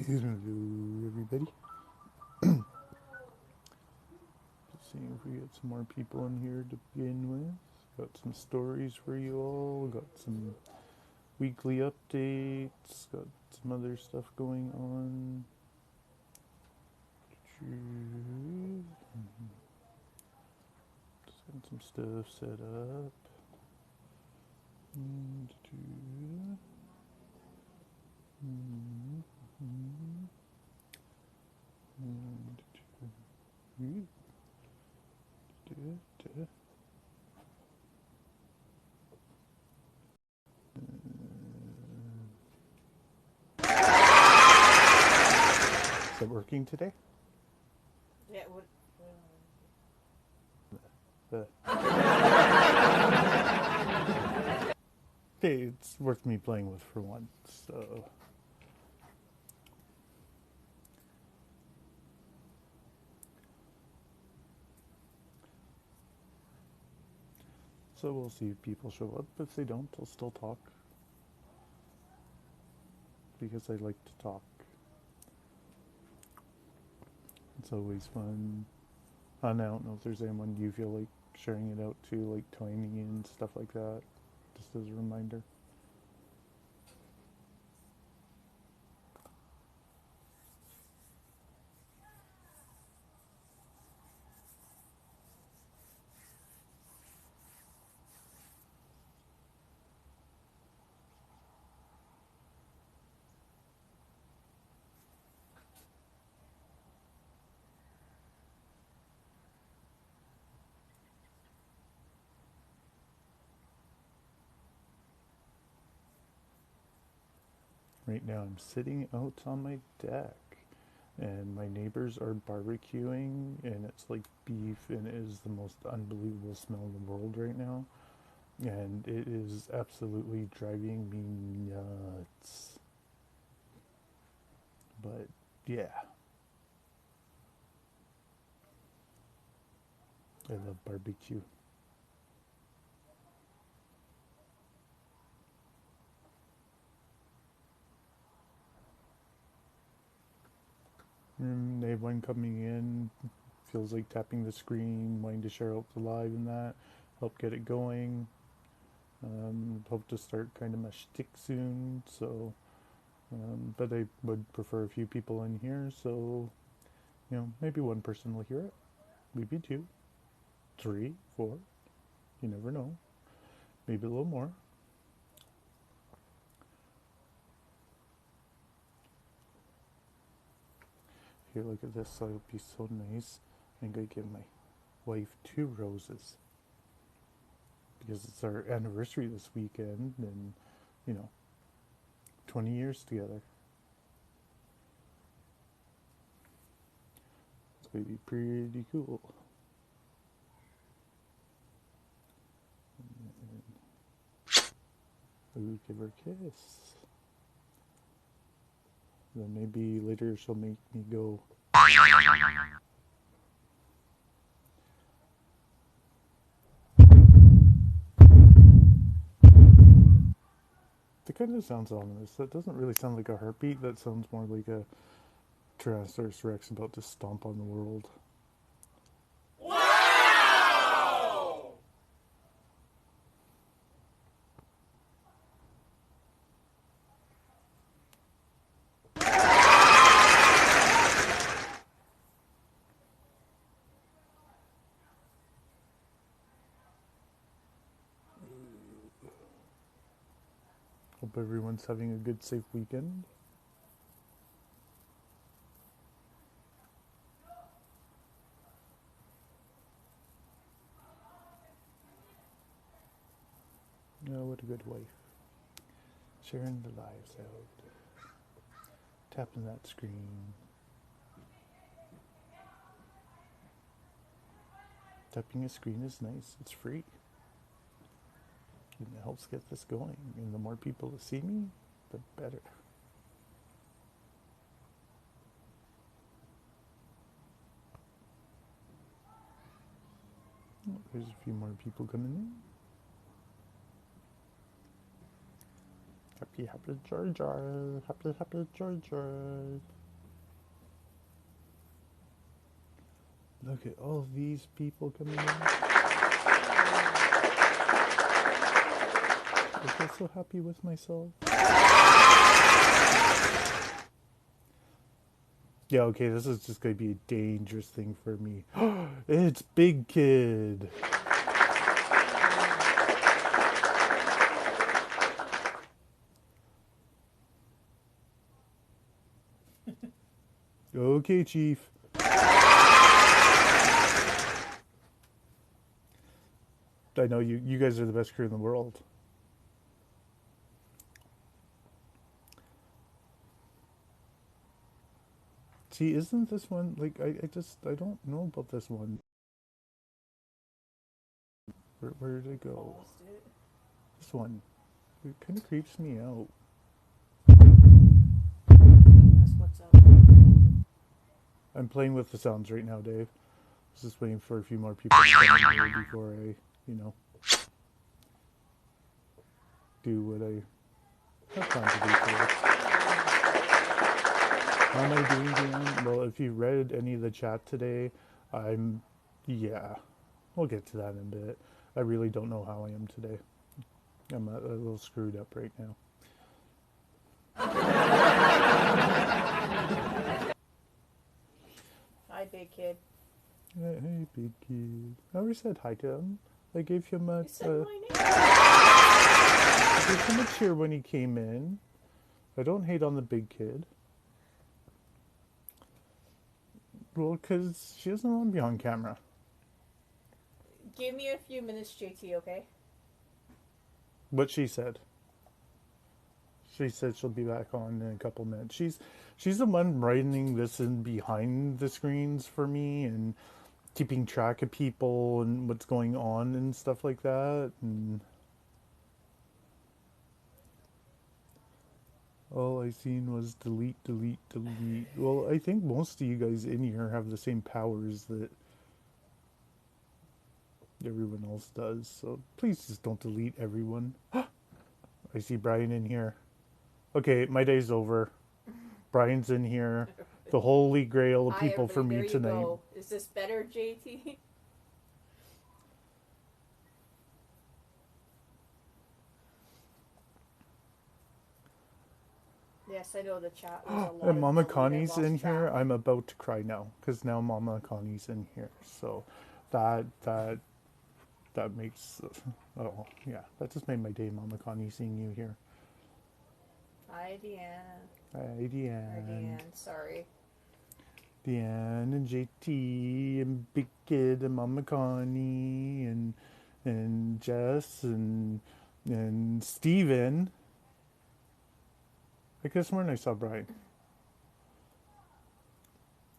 Hello, everybody. Just seeing if we get some more people in here to begin with. Got some stories for you all. Got some weekly updates. Got some other stuff going on. Just got some stuff set up. Is it working today? Yeah, what? Okay, it's worth me playing with for once. So we'll see if people show up. If they don't, I'll still talk. Because I like to talk. It's always fun. And I don't know if there's anyone you feel like sharing it out to, like Tiny and stuff like that. Just as a reminder. Right now I'm sitting out on my deck and my neighbors are barbecuing and it's like beef and it is the most unbelievable smell in the world right now. And it is absolutely driving me nuts. But yeah, I love barbecue. They have one coming in, feels like tapping the screen, wanting to share out the live and that, help get it going. Hope to start kind of my shtick soon, so, but I would prefer a few people in here, so, maybe one person will hear it, maybe two, three, four, you never know, maybe a little more. Here, look at this, so it'll be so nice. I'm gonna give my wife 2 roses because it's our anniversary this weekend and 20 years together. It's gonna be pretty cool. Ooh, give her a kiss. Then maybe later she'll make me go. That kind of sounds ominous. That doesn't really sound like a heartbeat. That sounds more like a Tyrannosaurus Rex about to stomp on the world. Wow! Hope everyone's having a good, safe weekend. Oh, what a good wife. Sharing the lives out. Tapping that screen. Tapping a screen is nice. It's free. And it helps get this going. And the more people that see me, the better. Oh, there's a few more people coming in. Happy, happy Georgia. Happy, happy Georgia. Look at all these people coming in. I feel so happy with myself. Yeah, okay, this is just going to be a dangerous thing for me. It's Big Kid. Okay, Chief. I know you guys are the best crew in the world. See, isn't this one, like, I don't know about this one. Where did it go? Almost did it. This one. It kind of creeps me out. That's what's up. I'm playing with the sounds right now, Dave. Just waiting for a few more people to come in here before I, do what I have time to do today. How am I doing, Dan? Well, if you read any of the chat today, yeah, we'll get to that in a bit. I really don't know how I am today. I'm a little screwed up right now. Hi, big kid. Hey, Big Kid. I already said hi to him. I gave him You said my name. I gave him a cheer when he came in. I don't hate on the Big Kid. Well, because she doesn't want to be on camera. Give me a few minutes, JT, okay? What she said. She said she'll be back on in a couple minutes. She's the one writing this in behind the screens for me and keeping track of people and what's going on and stuff like that. And all I seen was delete, delete, delete. Well, I think most of you guys in here have the same powers that everyone else does. So please just don't delete everyone. I see Brian in here. Okay, my day's over. Brian's in here. The holy grail of Hi, people for everybody. me There you tonight. go. Is this better, JT? Yes, I know the chat was a lot And of Mama delete. I Connie's lost in track. here. I'm about to cry now because now Mama Connie's in here. So that makes oh yeah, that just made my day, Mama Connie, seeing you here. Hi, Deanne. Hi, Hi, Deanne. Deanne. Sorry. Deanne and JT and Big Kid and Mama Connie and Jess and Steven. I guess when I saw Brian.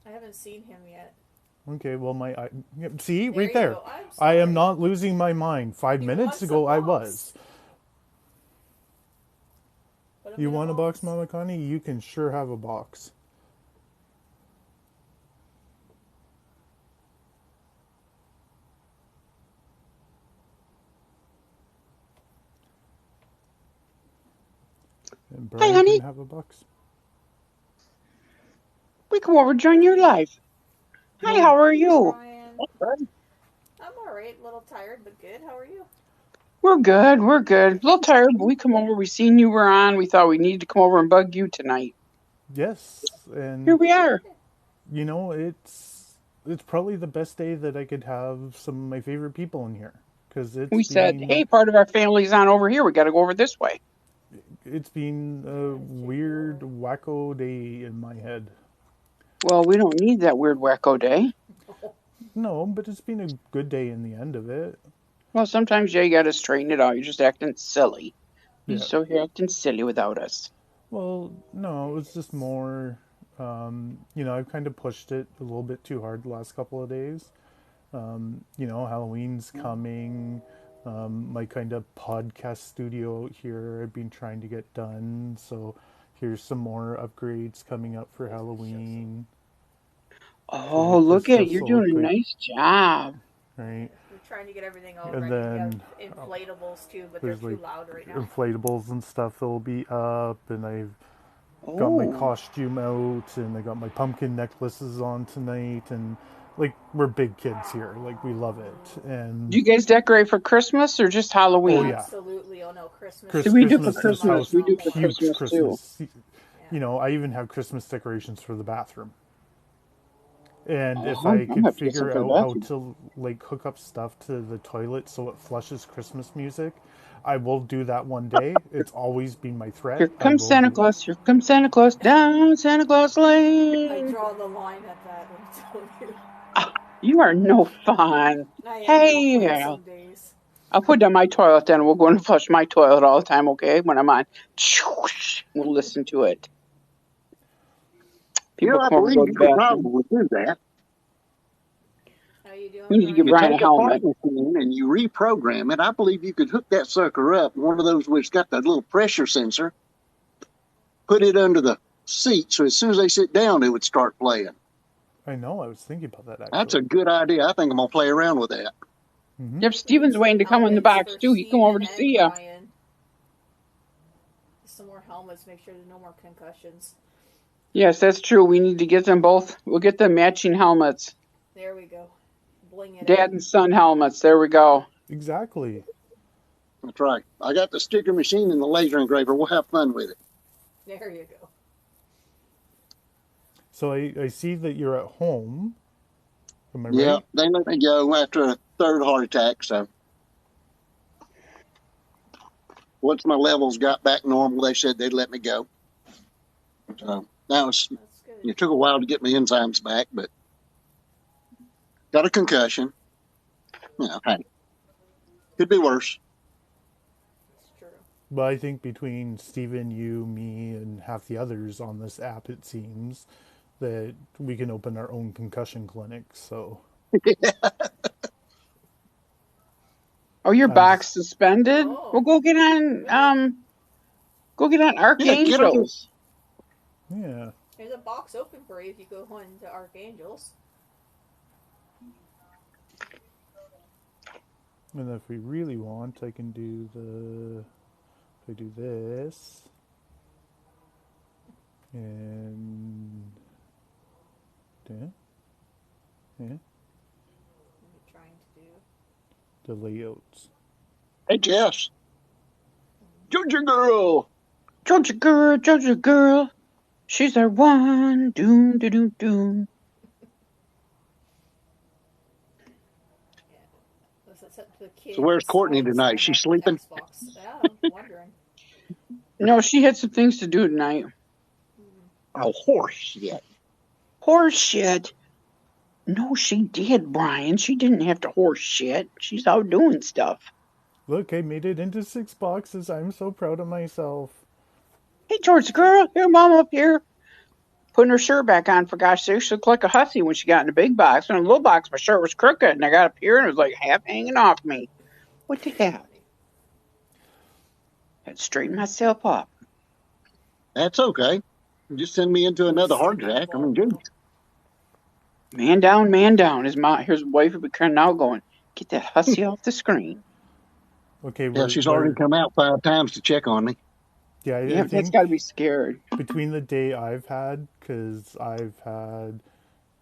I haven't seen him yet. Okay, well see There right you there. go. I'm I sorry. am not losing my mind. 5 He minutes wants a ago I box. was. Put him You in want a box, Mama Connie? You can sure have a box. And Hi, Brian honey. can have a box. We come over to join your live. Hi, Well, how are Hey, you? Brian. Good. I'm alright. A little tired, but good. How are you? We're good. We're good. A little tired, but we come over. We seen you were on. We thought we needed to come over and bug you tonight. yes, Here and we are. you know it's probably the best day that I could have some of my favorite people in here because We said, hey, part of our family's on over here. We got to go over this way. it's been a weird wacko day in my head. Well, we don't need that weird wacko day. No, but it's been a good day in the end of it. Well, sometimes you got to straighten it out. You're just acting silly. You're Yeah. so here acting silly without us. Well, no, it was just more. I've kind of pushed it a little bit too hard the last couple of days. Halloween's coming. My kind of podcast studio out here I've been trying to get done. So here's some more upgrades coming up for Halloween. Oh, look at it. You're doing a nice job. Right. Trying to get everything all And ready. We have then inflatables too, but they're there's too like loud right now. inflatables and stuff that'll be up, and I've got my Oh. costume out, and I got my pumpkin necklaces on tonight, and like we're big kids here, like we love it. Do And you guys decorate for Christmas or just oh Halloween? yeah, Absolutely. Oh no, Christmas See, is we do for Christmas Christmas in this my Christmas. house We do realm for more. huge Christmas too. Christmas. Yeah. You know, I even have Christmas decorations for the bathroom. And if Uh-huh. I I'm gonna could have to get some figure for the out how bathroom. to like hook up stuff to the toilet so it flushes Christmas music, I will do that one day. It's always been my threat. Here I comes will Santa do it. Claus. Here comes Santa Claus down Santa Claus I Lane. draw the line at that, let me tell you. Ah, you are no fun. I am no fun Hey, some days. I'll put down my toilet then. We'll go and flush my toilet all the time, okay? When I'm on. We'll listen to it. You know, People I come over and believe go to you the could bathroom. probably do that. How you doing, We need to give You Brian? Brian a take a fart helmet. machine and you reprogram it. I believe you could hook that sucker up, one of those which got that little pressure sensor, put it under the seat, so as soon as they sit down, it would start playing. I know. I was thinking about that That's actually. a good idea. I think I'm gonna play around with that. Hmm. Yep, We need Steven's some waiting to come in the helmets box for too. He come over Steven to and see ya. Brian. Some more helmets, make sure there's no more concussions. Yes, that's true. We need to get them both. We'll get them matching helmets. There we go. Bling it Dad out. and son helmets. There we go. Exactly. That's right. I got the sticker machine and the laser engraver. We'll have fun with it. There you go. So I see that you're at home. Am I Yeah, right? they let me go after a third heart attack. So once my levels got back normal, they said they'd let me go. So that was, That's good. it took a while to get my enzymes back, but got a concussion. You know, hey, could be worse. That's true. But I think between Steven, you, me, and half the others on this app, it seems that we can open our own concussion clinic. So Oh, your I'm box suspended? Well, Oh, really? go get on Yeah, get up. Archangels. yeah. There's a box open for you if you go on to Archangels. And if we really want, I can do if I do this and yeah, yeah, What are you trying to do? the layouts. Hey, Jess, Georgia girl. Georgia girl. She's our one. Doom, doom, doom, doom. Yeah. That's up to the So kid where's Courtney deciding tonight? on She's that sleeping. Xbox. Yeah, I'm wondering. No, she had some things to do tonight. Oh, horse shit. Horse shit. No, she did, Brian. She didn't have to horse shit. She's out doing stuff. Look, I made it into 6 boxes. I'm so proud of myself. Hey, Georgia girl. Here, mom up here. Putting her shirt back on, for gosh sake. She looked like a hussy when she got in the big box. In the little box, my shirt was crooked, and I got up here, and it was like half hanging off me. What the That's hell? funny. Had to straighten myself up. That's okay. Just send me into We'll another see heart that attack. I vault mean, geez. now. Man down, man down. Here's wife be now going, get that hussy off the screen. Okay, Yeah, she's already come out 5 times to check on me. yeah, I Yeah, but that's got think to be scared. between the day I've had, because I've had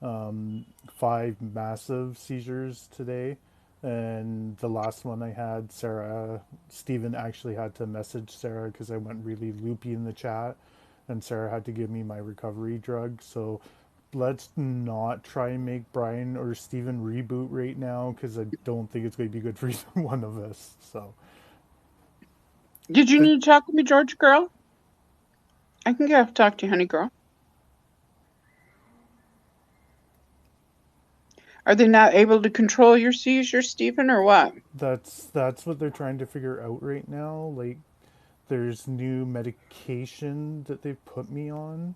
5 massive seizures today, and the last one I had, Stephen actually had to message Sarah because I went really loopy in the chat, and Sarah had to give me my recovery drug. So let's not try and make Brian or Stephen reboot right now because I don't think it's going to be good for either one of us. So, Did you need to talk with me, Georgia girl? I can get off talk to you, honey girl. Are they not able to control your seizure, Stephen, or what? that's what they're trying to figure out right now. Like, there's new medication that they've put me on,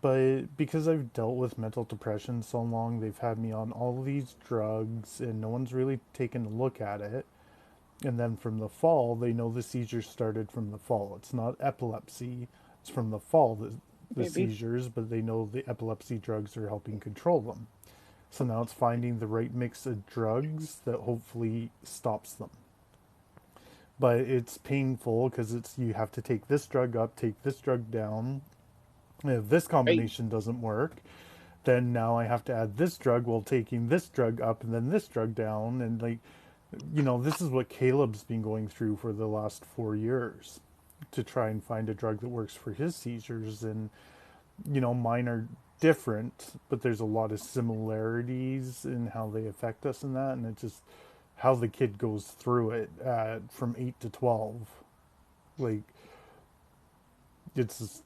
but because I've dealt with mental depression so long, they've had me on all these drugs and no one's really taken a look at it. And then from the fall, they know the seizures started from the fall. It's not epilepsy, it's from the fall, the Maybe. seizures, but they know the epilepsy drugs are helping control them. So now it's finding the right mix of drugs that hopefully stops them. But it's painful because you have to take this drug up, take this drug down. And if this Right. combination doesn't work, then now I have to add this drug while taking this drug up and then this drug down. And like, this is what Caleb's been going through for the last 4 years to try and find a drug that works for his seizures. And, mine are different, but there's a lot of similarities in how they affect us in that. And it just, how the kid goes through it from 8 to 12. Like, it's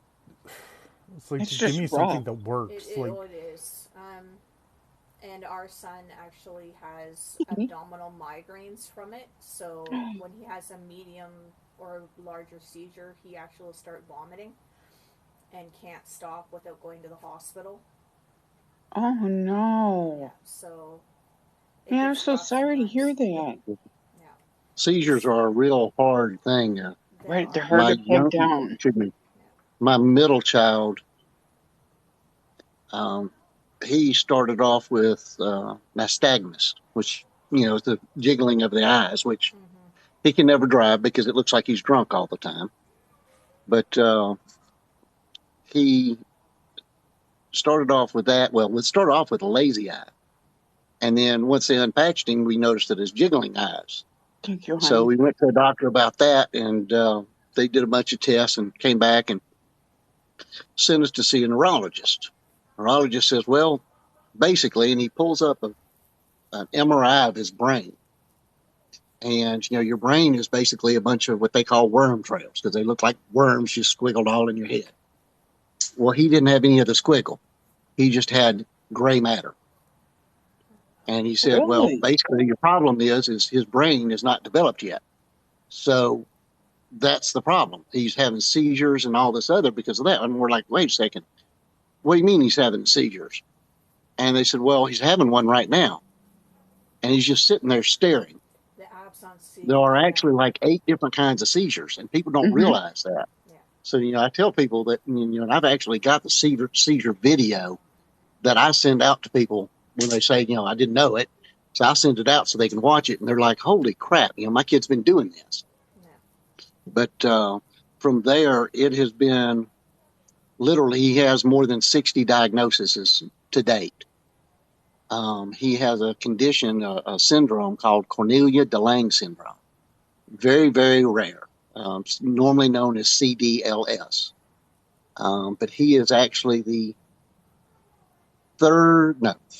like, It's just give just me rough. something that works. Like, It is. And our son actually has Mhm. abdominal migraines from it. So when he has a medium or larger seizure, he actually will start vomiting and can't stop without going to the hospital. Oh Yeah. no. So it Yeah, I'm gets so rough sorry to hear sometimes. that. Yeah. Seizures are a real hard thing. They Right, they're are. hard My to peg young, down. excuse me, my middle child, um, he started off with nystagmus, which is the jiggling of the eyes, which Mm-hmm. he can never drive because it looks like he's drunk all the time. But he started off with that. Well, it started off with a lazy eye, and then once they unpatched him, we noticed that his jiggling eyes. Thank you, So honey. we went to a doctor about that, and they did a bunch of tests and came back and sent us to see a neurologist. Neurologist says, well, basically, and he pulls up an MRI of his brain. And, your brain is basically a bunch of what they call worm trails because they look like worms just squiggled all in your head. Well, he didn't have any of the squiggle. He just had gray matter. And he said, well, Really? basically, your problem is his brain is not developed yet. So that's the problem. He's having seizures and all this other because of that. And we're like, wait a second. What do you mean he's having seizures? And they said, well, he's having one right now. And he's just sitting there staring. The absence seizure. There are Yeah. actually like 8 different kinds of seizures, and people don't Mm-hmm. realize that. Yeah. So, I tell people that, and I've actually got the seizure video that I send out to people when they say, I didn't know it. So I send it out so they can watch it, and they're like, holy crap, my kid's been doing this. Yeah. But from there, it has been literally, he has more than 60 diagnoses to date. He has a condition, a syndrome called Cornelia de Lange syndrome. Very, very rare. Normally known as CDLS. But he is actually the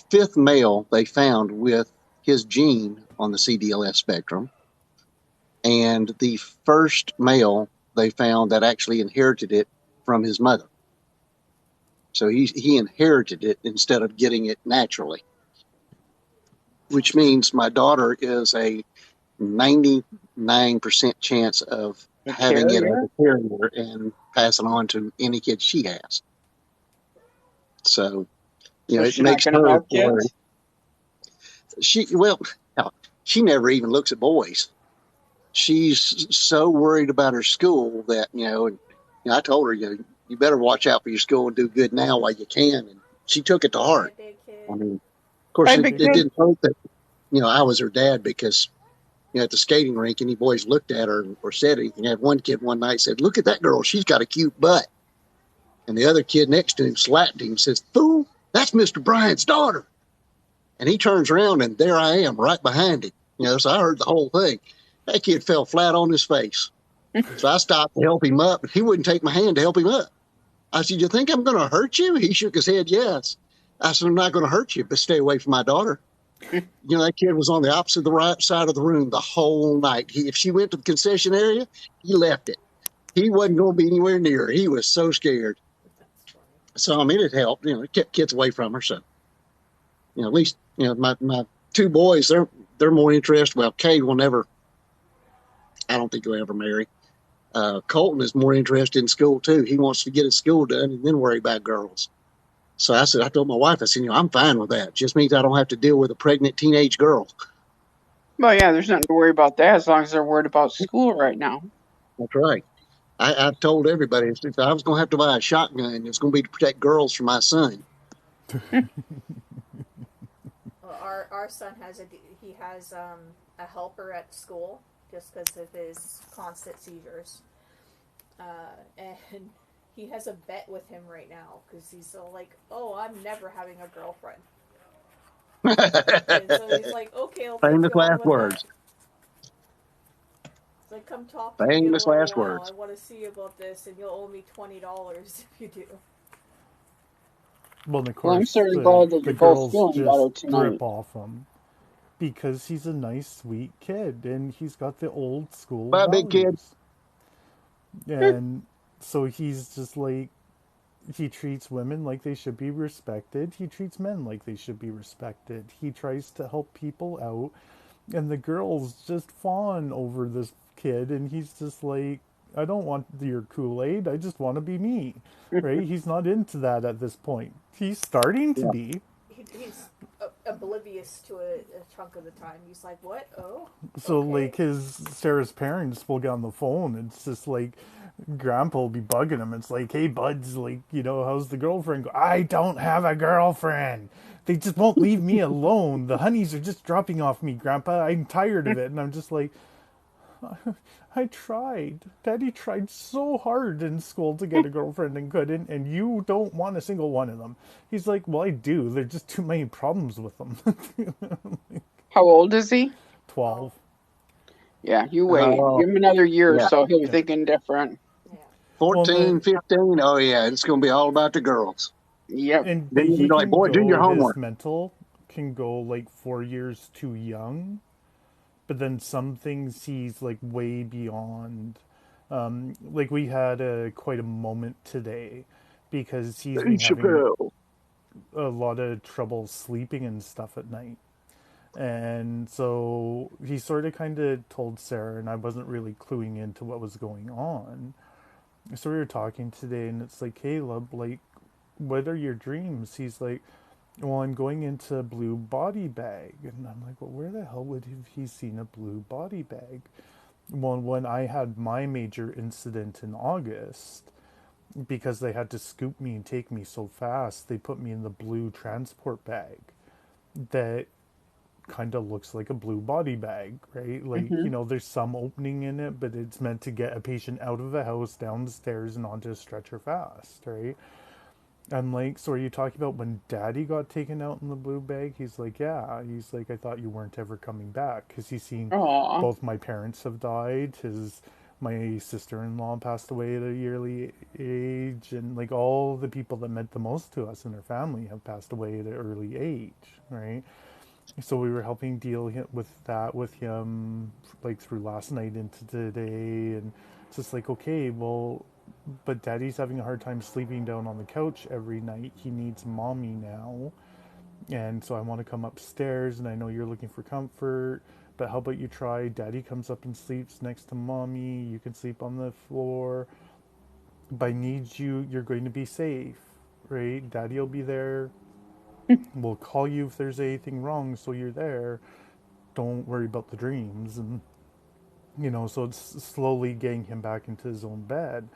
fifth male they found with his gene on the CDLS spectrum. And the first male they found that actually inherited it from his mother. So he inherited it instead of getting it naturally, which means my daughter is a 99% chance of A having it as carrier? a carrier and passing on to any kid she has. So, So it she's not makes going to her have kids? she never even looks at boys. She's so worried about her school that, and I told her, you better watch out for your school and do good now while you can. And she took it to heart. Big kid. I mean, of course, Bye, it big kid. didn't hurt that, I was her dad because, at the skating rink, any boys looked at her or said anything. I had one kid one night said, look at that girl. She's got a cute butt. And the other kid next to him slapped him and says, fool, that's Mr. Bryant's daughter. And he turns around and there I am right behind him. So I heard the whole thing. That kid fell flat on his face. So I stopped to help him up. He wouldn't take my hand to help him up. I said, you think I'm going to hurt you? He shook his head, yes. I said, I'm not going to hurt you, but stay away from my daughter. That kid was on the opposite the right side of the room the whole night. If she went to the concession area, he left it. He wasn't going to be anywhere near her. He was so scared. So, it helped. It kept kids away from her. So, at least, my 2 boys, they're more interested. Well, Cade will never, I don't think he'll ever marry. Colton is more interested in school, too. He wants to get his school done and then worry about girls. So I told my wife, I said, I'm fine with that. It just means I don't have to deal with a pregnant teenage girl. Well, yeah, there's nothing to worry about that as long as they're worried about school right now. That's right. I've told everybody if I was going to have to buy a shotgun, it's going to be to protect girls from my son. our son has he has a helper at school just because of his constant seizures, and he has a bet with him right now because he's so like, oh, I'm never having a girlfriend, and so he's like, okay, I'll take Famous you on last with words. that. It's like, come talk to me in a Famous little last while. words. I want to see about this, and you'll owe me $20 if you do. Well, and of Well, I'm course, certainly glad that the you're both girls feeling just better tonight. rip off him because he's a nice, sweet kid, and he's got the old school Bye, big kid. values. And so he's just like, he treats women like they should be respected. He treats men like they should be respected. He tries to help people out. And the girls just fawn over this kid. And he's just like, I don't want your Kool-Aid. I just want to be me. Right? He's not into that at this point. He's starting to Yeah. be. He's oblivious to a chunk of the time. He's like, what? Oh. So Okay. like Sarah's parents will get on the phone. It's just like Grandpa will be bugging him. It's like, hey buds, like, how's the girlfriend go? I don't have a girlfriend. They just won't leave me alone. The honeys are just dropping off me, Grandpa. I'm tired of it. And I'm just like, I tried. Daddy tried so hard in school to get a girlfriend and couldn't, and you don't want a single one of them. He's like, well, I do. There's just too many problems with them. How old is he? 12. Yeah, you wait. Give him another year or Yeah. so. He'll be Yeah. thinking different. Yeah. 14, Well, 15. Oh, yeah. It's going to be all about the girls. Yep. And Then but you'll he be like, can boy, do your go. His homework. mental can go like 4 years too young, but then some things he's like way beyond. Like we had quite a moment today because he's been having Chappelle. a lot of trouble sleeping and stuff at night. And so he sort of kind of told Sarah, and I wasn't really cluing into what was going on. So we were talking today, and it's like, Caleb, like, what are your dreams? He's like, well, I'm going into a blue body bag. And I'm like, well, where the hell would he seen a blue body bag? Well, when I had my major incident in August, because they had to scoop me and take me so fast, they put me in the blue transport bag that kind of looks like a blue body bag, right? Like, Mm-hmm. there's some opening in it, but it's meant to get a patient out of the house, down the stairs, and onto a stretcher fast, right? I'm like, so are you talking about when Daddy got taken out in the blue bag? He's like, yeah. He's like, I thought you weren't ever coming back because he's seen Aw. both my parents have died. My sister-in-law passed away at a yearly age, and like all the people that meant the most to us and our family have passed away at an early age, right? So we were helping deal with that with him, like through last night into today, and it's just like, okay, well, but Daddy's having a hard time sleeping down on the couch every night. He needs mommy now, and so I want to come upstairs, and I know you're looking for comfort, but how about you try? Daddy comes up and sleeps next to mommy. You can sleep on the floor. But I need you. You're going to be safe, right? Daddy will be there. We'll call you if there's anything wrong, so you're there. Don't worry about the dreams. And, so it's slowly getting him back into his own bed.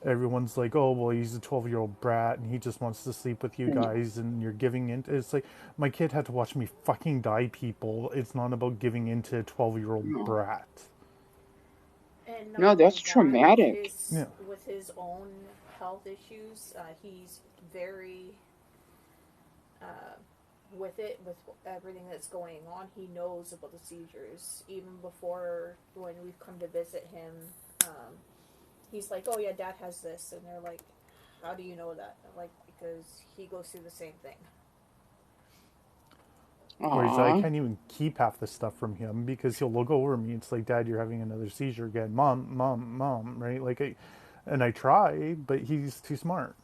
Everyone's like, oh, well, he's a 12-year-old brat and he just wants to sleep with you guys and you're giving in. It's like, my kid had to watch me fucking die, people. It's not about giving in to a 12-year-old No, brat. And not no, that's only that, traumatic. Yeah. with his own health issues, he's very with it, with everything that's going on. He knows about the seizures even before when we've come to visit him. Um, he's like, "Oh yeah, Dad has this," and they're like, "How do you know that?" I'm like, because he goes through the same thing. Whereas I Aw. can't even keep half the stuff from him because he'll look over me. It's like, Dad, you're having another seizure again. Mom, mom, mom, right? And I try, but he's too smart.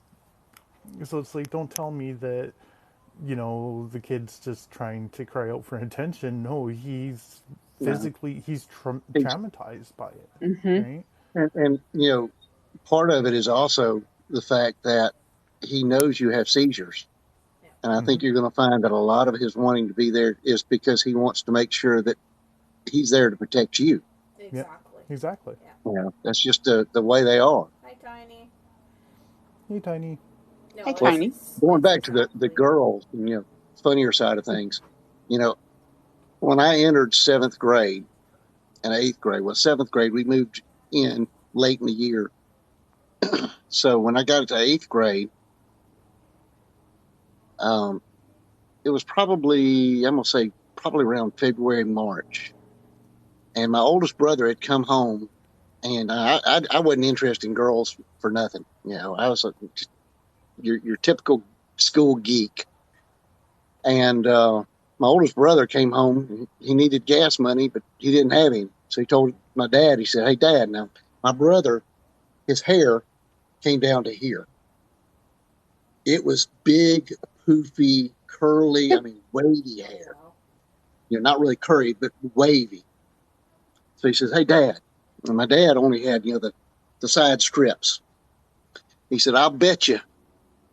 So it's like, don't tell me that, the kid's just trying to cry out for attention. No, he's No. physically, he's He's, traumatized by it, Mm-hmm. right? and, part of it is also the fact that he knows you have seizures. Yeah. And I Mm-hmm. think you're going to find that a lot of his wanting to be there is because he wants to make sure that he's there to protect you. Yeah, Exactly. exactly. Yeah. That's just the way they are. Hi, Tiny. Hey, Tiny. Hey, No, But Tiny. going it's back to the exactly. girls, funnier side of things, You know, when I entered seventh grade and eighth grade, well, seventh grade, we moved in late in the year. So when I got to eighth grade, um, it was probably, I'm going to say, probably around February, March. And my oldest brother had come home, and I wasn't interested in girls for nothing. I was just your typical school geek. And my oldest brother came home. He needed gas money, but he didn't have any. So he told my dad, he said, "Hey, Dad, now my brother, his hair came down to here. It was big, poofy, curly, I mean, wavy hair. Wow. Not really curly, but wavy." So he says, "Hey, Dad." And my dad only had, the side strips. He said, "I'll bet you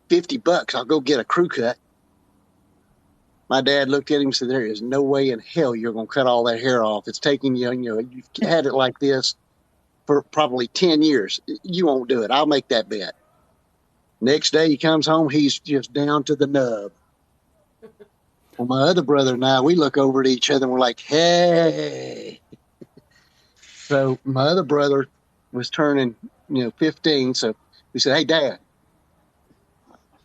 $50 I'll go get a crew cut." My dad looked at him and said, "There is no way in hell you're going to cut all that hair off. It's taking you've had it like this for probably 10 years. You won't do it. I'll make that bet." Next day he comes home, he's just down to the nub. Well, my other brother and I, we look over at each other and we're like, "Hey." So my other brother was turning, 15. So we said, "Hey, Dad,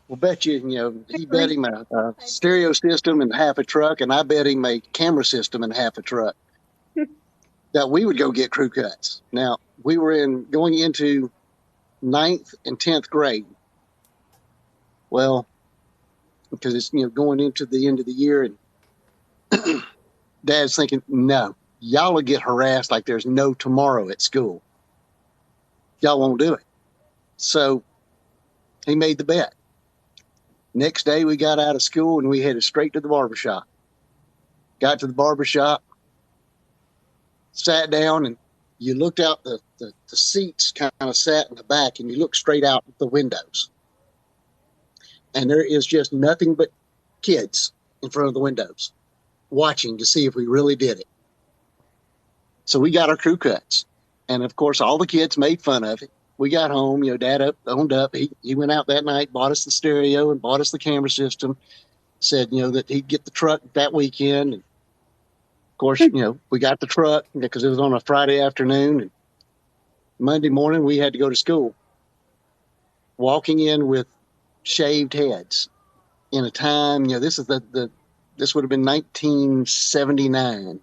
we'll bet you, he bet him a stereo system and half a truck, and I bet him a camera system and half a truck that we would go get crew cuts." Now, we were going into ninth and 10th grade. Well, because it's, going into the end of the year, and Dad's thinking, "No, y'all will get harassed like there's no tomorrow at school. Y'all won't do it." So he made the bet. Next day, we got out of school and we headed straight to the barbershop. Got to the barbershop, sat down, and you looked out the seats kind of sat in the back, and you looked straight out the windows. And there is just nothing but kids in front of the windows watching to see if we really did it. So we got our crew cuts. And of course, all the kids made fun of it. We got home, Dad owned up. He went out that night, bought us the stereo and bought us the camera system, said, that he'd get the truck that weekend. And of course, we got the truck because it was on a Friday afternoon. And Monday morning, we had to go to school. Walking in with shaved heads in a time, this is this would have been 1979.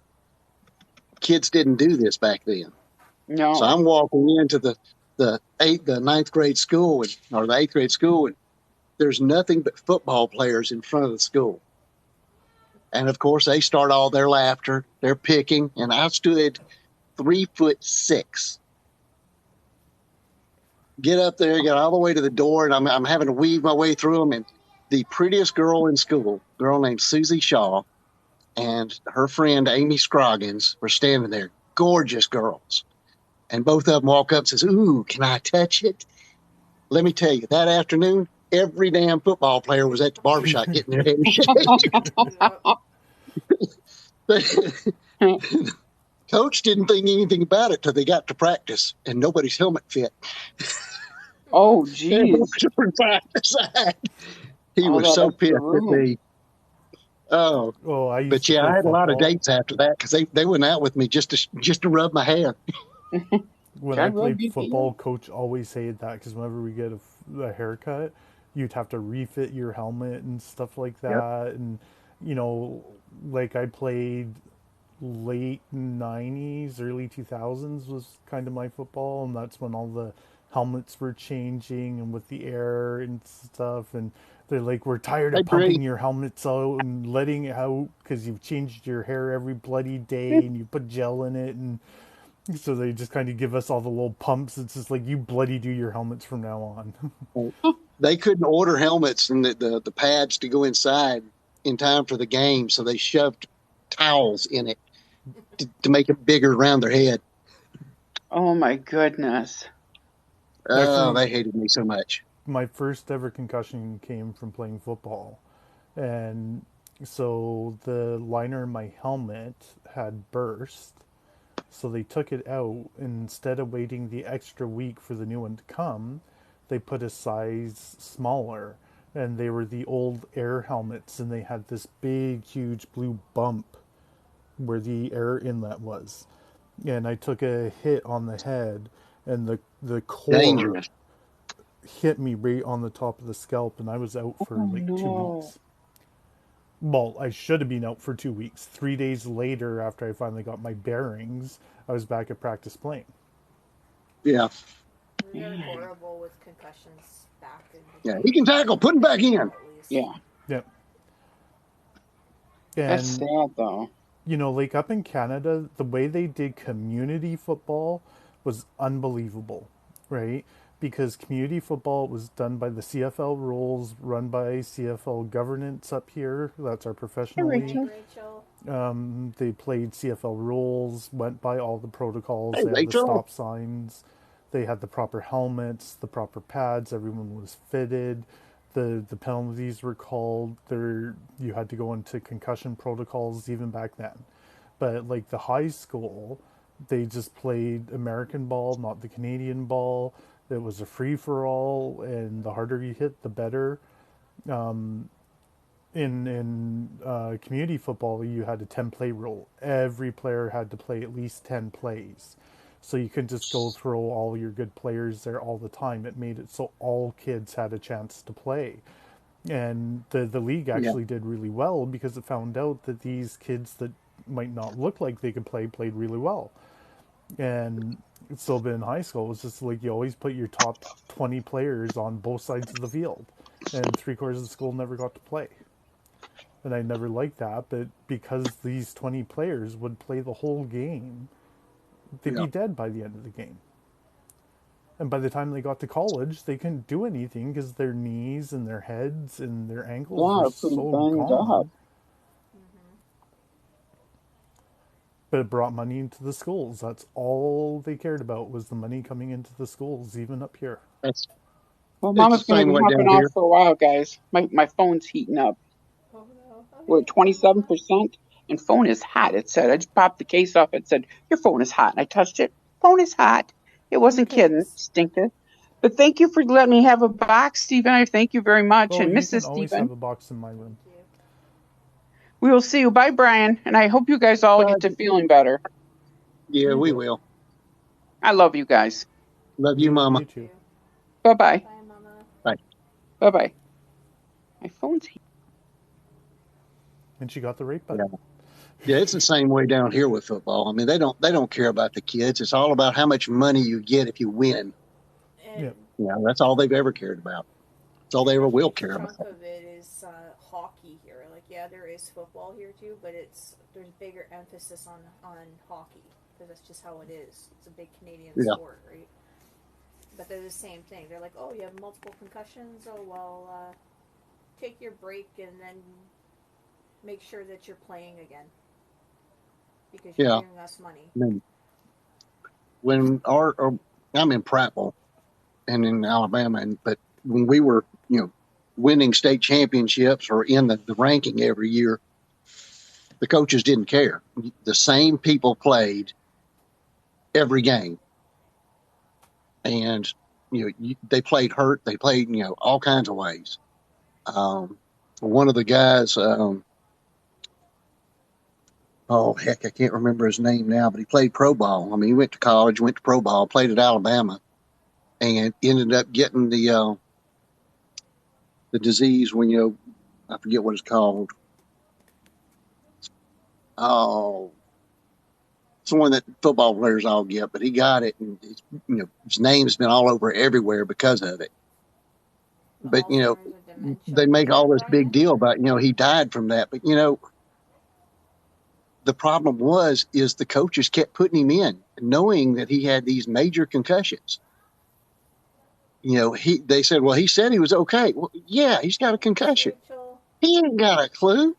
Kids didn't do this back then. No. So I'm walking into the ninth grade school, or the eighth grade school, and there's nothing but football players in front of the school. And of course, they start all their laughter. They're picking, and I stood 3'6". Get up there, get all the way to the door, and I'm having to weave my way through them. And the prettiest girl in school, a girl named Susie Shaw, and her friend Amy Scroggins were standing there. Gorgeous girls. And both of them walk up and says, "Ooh, can I touch it?" Let me tell you, that afternoon, every damn football player was at the barbershop getting their head shaved. Coach didn't think anything about it till they got to practice, and nobody's helmet fit. Oh, geez. He All was that so extra pissed at room. me. Oh, Oh, I used but to yeah, play I had a lot of football. dates after that because they went out with me just to rub my hand. When Can I I rub played your football, coach always said that because whenever we get a haircut, you'd have to refit your helmet and stuff like Yep. that. And, you know, like I played late 90s, early 2000s was kind of my football. And that's when all the helmets were changing and with the air and stuff. And they're like, "We're tired Hey, of pumping Brady. your helmets out and letting it out because you've changed your hair every bloody day and you put gel in it." And so they just kind of give us all the little pumps. It's just like, you bloody do your helmets from now on. They couldn't order helmets and the pads to go inside in time for the game, so they shoved towels in it to make it bigger around their head. Oh, my goodness. Oh, Actually, they hated me so much. my first ever concussion came from playing football. And so the liner in my helmet had burst. So they took it out, and instead of waiting the extra week for the new one to come, they put a size smaller. and they were the old air helmets, and they had this big, huge blue bump where the air inlet was. And I took a hit on the head, and the core Dangerous. hit me right on the top of the scalp, and I was out for Oh like two no. weeks. Well, I should have been out for 2 weeks. 3 days later, after I finally got my bearings, I was back at practice playing. Yeah. We are Yeah. horrible with concussions back in the Yeah. day. He can tackle. Put him back in. At least. Yeah. Yep. That's And sad though. like up in Canada, the way they did community football was unbelievable, right? Because community football was done by the CFL rules, run by CFL governance up here. That's our Hey, professional league. Rachel. Rachel. They played CFL rules, went by all the protocols. Hey, They had the Rachel. stop signs. They had the proper helmets, the proper pads. Everyone was fitted. The penalties were called. There you had to go into concussion protocols even back then. But like the high school, they just played American ball, not the Canadian ball. It was a free for all, and the harder you hit, the better. In community football, you had a 10 play rule. Every player had to play at least 10 plays, so you couldn't just go throw all your good players there all the time. It made it so all kids had a chance to play, and the league Yeah. actually did really well because it found out that these kids that might not look like they could play played really well. And so, but in high school, it was just like you always put your top 20 players on both sides of the field, and 3/4 of the school never got to play. And I never liked that, but because these 20 players would play the whole game, they'd Yeah. be dead by the end of the game. And by the time they got to college, they couldn't do anything because their knees and their heads and their ankles were Yeah, pretty so banged up. gone. But it brought money into the schools. That's all they cared about was the money coming into the schools, even up here. That's Well, it's the Mama's gonna same be way hopping down off here. for a while, guys. My phone's heating up. Oh no. We're Okay, at bye, Mama. 27%, and phone is hot. It said. I just popped the case off. It said your phone is hot, and I touched it. Phone is hot. It wasn't Okay. kidding. Stinker. But thank you for letting me have a box, Stephen. I thank you very much, Oh, and you can Mrs. always have Stephen. a box in my room. Thank you. We will see you. Bye, Brian. And I hope you guys all get to feeling better. Yeah, We we will. will. I love you guys. Love We you, love Mama. you too. Bye bye. Bye, Mama. Bye. Bye bye. My phone's heating. And she got the right Yeah. button. Yeah, it's the same way down here with football. I mean, they don't care about the kids. It's all about how much money you get if you win. And Yep. Yeah, that's all they've ever cared about. That's all they ever a will huge care about. chunk of it is hockey here. Like, yeah, there is football here too, but there's bigger emphasis on hockey because that's just how it is. It's a big Canadian Yeah. sport, right? But they're the same thing. They're like, oh, you have multiple concussions. Oh well, take your break and then make sure that you're playing again because you're Yeah. giving us money. I mean, when I'm in Prattville and in Alabama, but when we were, winning state championships or in the ranking every year, the coaches didn't care. The same people played every game, and they played hurt. They played all kinds of ways. One of the guys, oh heck, I can't remember his name now, but he played pro ball. I mean, he went to college, went to pro ball, played at Alabama, and ended up getting the disease when I forget what it's called. Oh, it's the one that football players all get, but he got it, and his name's been all over everywhere because of it. But Alzheimer's or dementia. they Was make all that this big Brian? deal about he died from that, but the problem is the coaches kept putting him in, knowing that he had these major concussions. They said, well, he said he was okay. Well, yeah, he's got a concussion. Rachel. He ain't got a clue.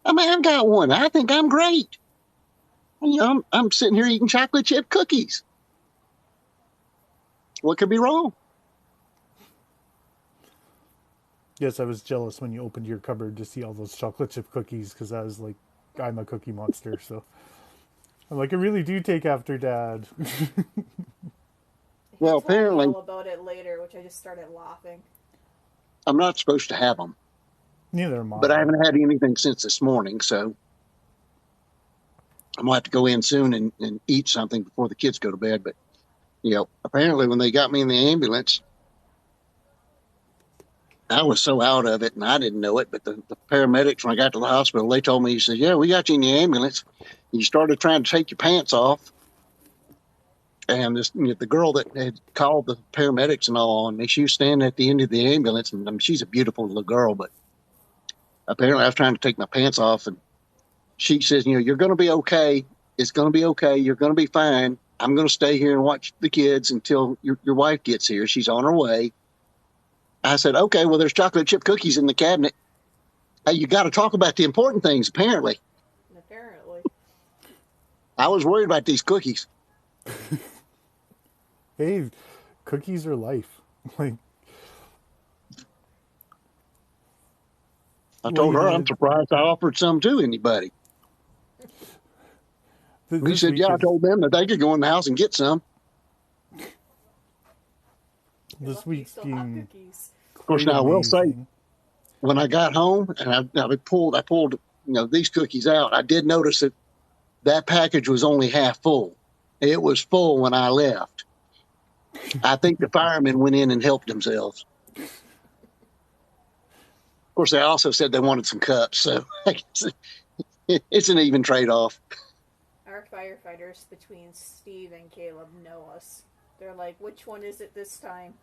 I mean, I've got one. I think I'm great. I'm sitting here eating chocolate chip cookies. What could be wrong? Yes, I was jealous when you opened your cupboard to see all those chocolate chip cookies because I was like, I'm a cookie monster. So I'm like, I really do take after Dad. Well, He told me apparently, all about it later, which I just started laughing. I'm not supposed to have them, Neither am but I I. haven't had anything since this morning. So I'm going to have to go in soon and eat something before the kids go to bed. But, apparently when they got me in the ambulance, I was so out of it and I didn't know it. But the paramedics, when I got to the hospital, they told me, he said, yeah, we got you in the ambulance. You started trying to take your pants off. And the girl that had called the paramedics and all on me, she was standing at the end of the ambulance. And I mean, she's a beautiful little girl, but apparently I was trying to take my pants off. And she says, you're going to be okay. It's going to be okay. You're going to be fine. I'm going to stay here and watch the kids until your wife gets here. She's on her way. I said, okay, well, there's chocolate chip cookies in the cabinet. Hey, you got to talk about the important things, apparently. Apparently. I was worried about these cookies. Hey, cookies are life. Like, I what are told you her I'm gonna? surprised I offered some to anybody. He This said, week yeah, I is told them that they could go in the house and get some. You're this lucky you week's still have being cookies. Of course, quite now I will say, amazing. when I got home and I pulled these cookies out, I did notice that package was only half full. It was full when I left. I think the firemen went in and helped themselves. Of course, they also said they wanted some cups, so I guess it's an even trade off. Our firefighters between Steve and Caleb know us. They're like, which one is it this time?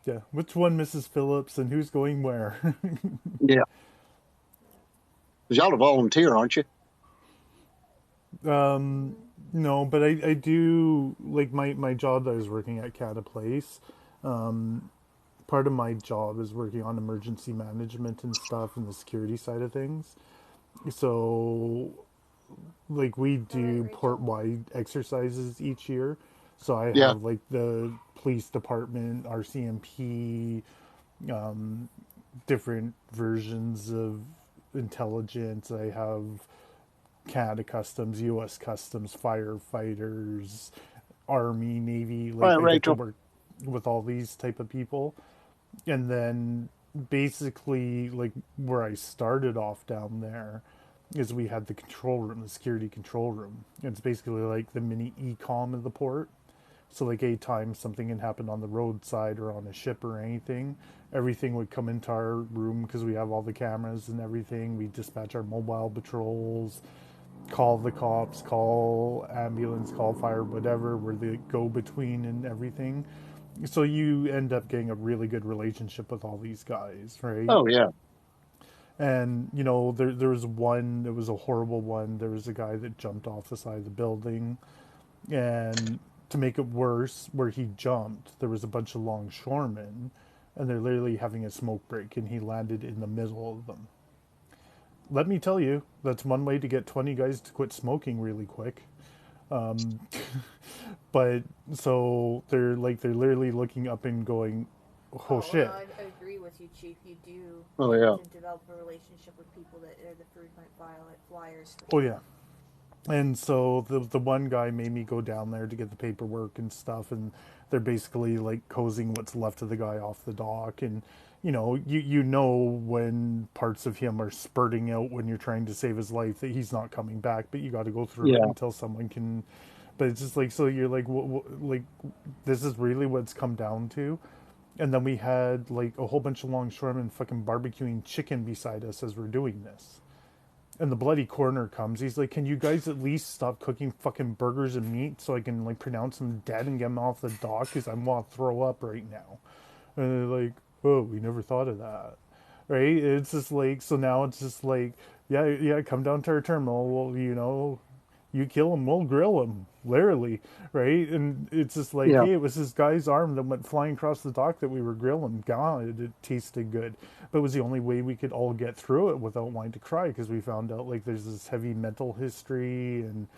Yeah, which one, Mrs. Phillips, and who's going where? Yeah, because y'all a volunteer, aren't you? No, but I do like my job that I was working at Cata Place. Part of my job is working on emergency management and stuff and the security side of things. So, like, we All right, do port Rachel. wide exercises each year. So I Yeah, have like the police department, RCMP, different versions of intelligence. I have Canada Customs, U.S. Customs, firefighters, Army, Navy. all Like, right, I get to Rachel. work with all these type of people, and then basically, like, where I started off down there is we had the control room, the security control room. It's basically like the mini e-com of the port. So, like, anytime something had happened on the roadside or on a ship or anything, everything would come into our room because we have all the cameras and everything. We dispatch our mobile patrols, call the cops, call ambulance, call fire, whatever. We're the go between and everything. So you end up getting a really good relationship with all these guys, right? Oh yeah, And there was one. It was a horrible one. There was a guy that jumped off the side of the building, and to make it worse, where he jumped, there was a bunch of longshoremen, and they're literally having a smoke break, and he landed in the middle of them. Let me tell you, that's one way to get 20 guys to quit smoking really quick. But so they're literally looking up and going, "Oh Oh, well, no, shit." I agree with you, Chief. You do oh need yeah, to develop a relationship with people that are the frequent flyers for Oh you. yeah. And so the one guy made me go down there to get the paperwork and stuff, and they're basically like cozying what's left of the guy off the dock, and you know when parts of him are spurting out when you're trying to save his life that he's not coming back, but you got to go through it yeah, until someone can. But it's just like, so you're like, like, this is really what it's come down to. And then we had like a whole bunch of longshoremen fucking barbecuing chicken beside us as we're doing this. And the bloody coroner comes. He's like, "Can you guys at least stop cooking fucking burgers and meat so I can like pronounce them dead and get them off the dock? Because I'm gonna throw up right now." And they're like, "Oh, we never thought of that." Right? It's just like, so now it's just like, yeah, yeah, come down to our terminal. Well, you kill him, we'll grill him, literally, right? And it's just like, yeah, hey, it was this guy's arm that went flying across the dock that we were grilling. God, it tasted good, but it was the only way we could all get through it without wanting to cry, because we found out like there's this heavy mental history, and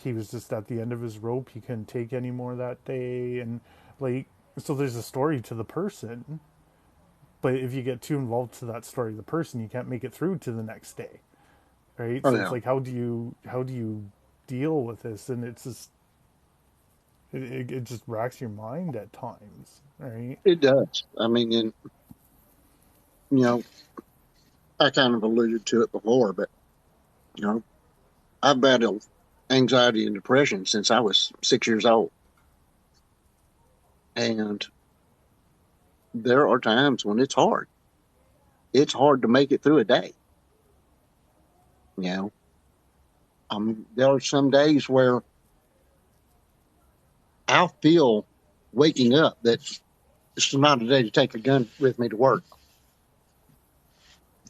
he was just at the end of his rope. He couldn't take any more that day, and like, so there's a story to the person, but if you get too involved to that story of the person, you can't make it through to the next day, right? oh So it's yeah. like, how do you deal with this? And it's just it just racks your mind at times, right? It does. I mean, and you know, I kind of alluded to it before, but you know, I've battled anxiety and depression since I was 6 years old, and there are times when it's hard. It's hard to make it through a day. You know, there are some days where I'll feel waking up that this is not a day to take a gun with me to work.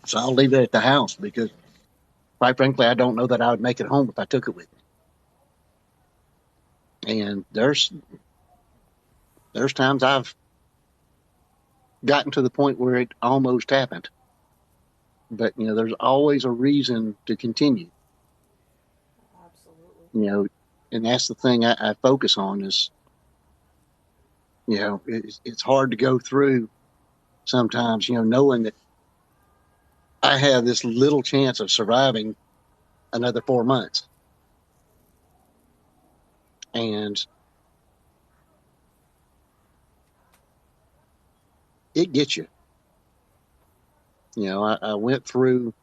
So I'll leave it at the house because, quite frankly, I don't know that I would make it home if I took it with me. And there's times I've gotten to the point where it almost happened, but there's always a reason to continue. Absolutely. And that's the thing I focus on is it's hard to go through sometimes. Knowing that I have this little chance of surviving another 4 months, and it gets you. I went through,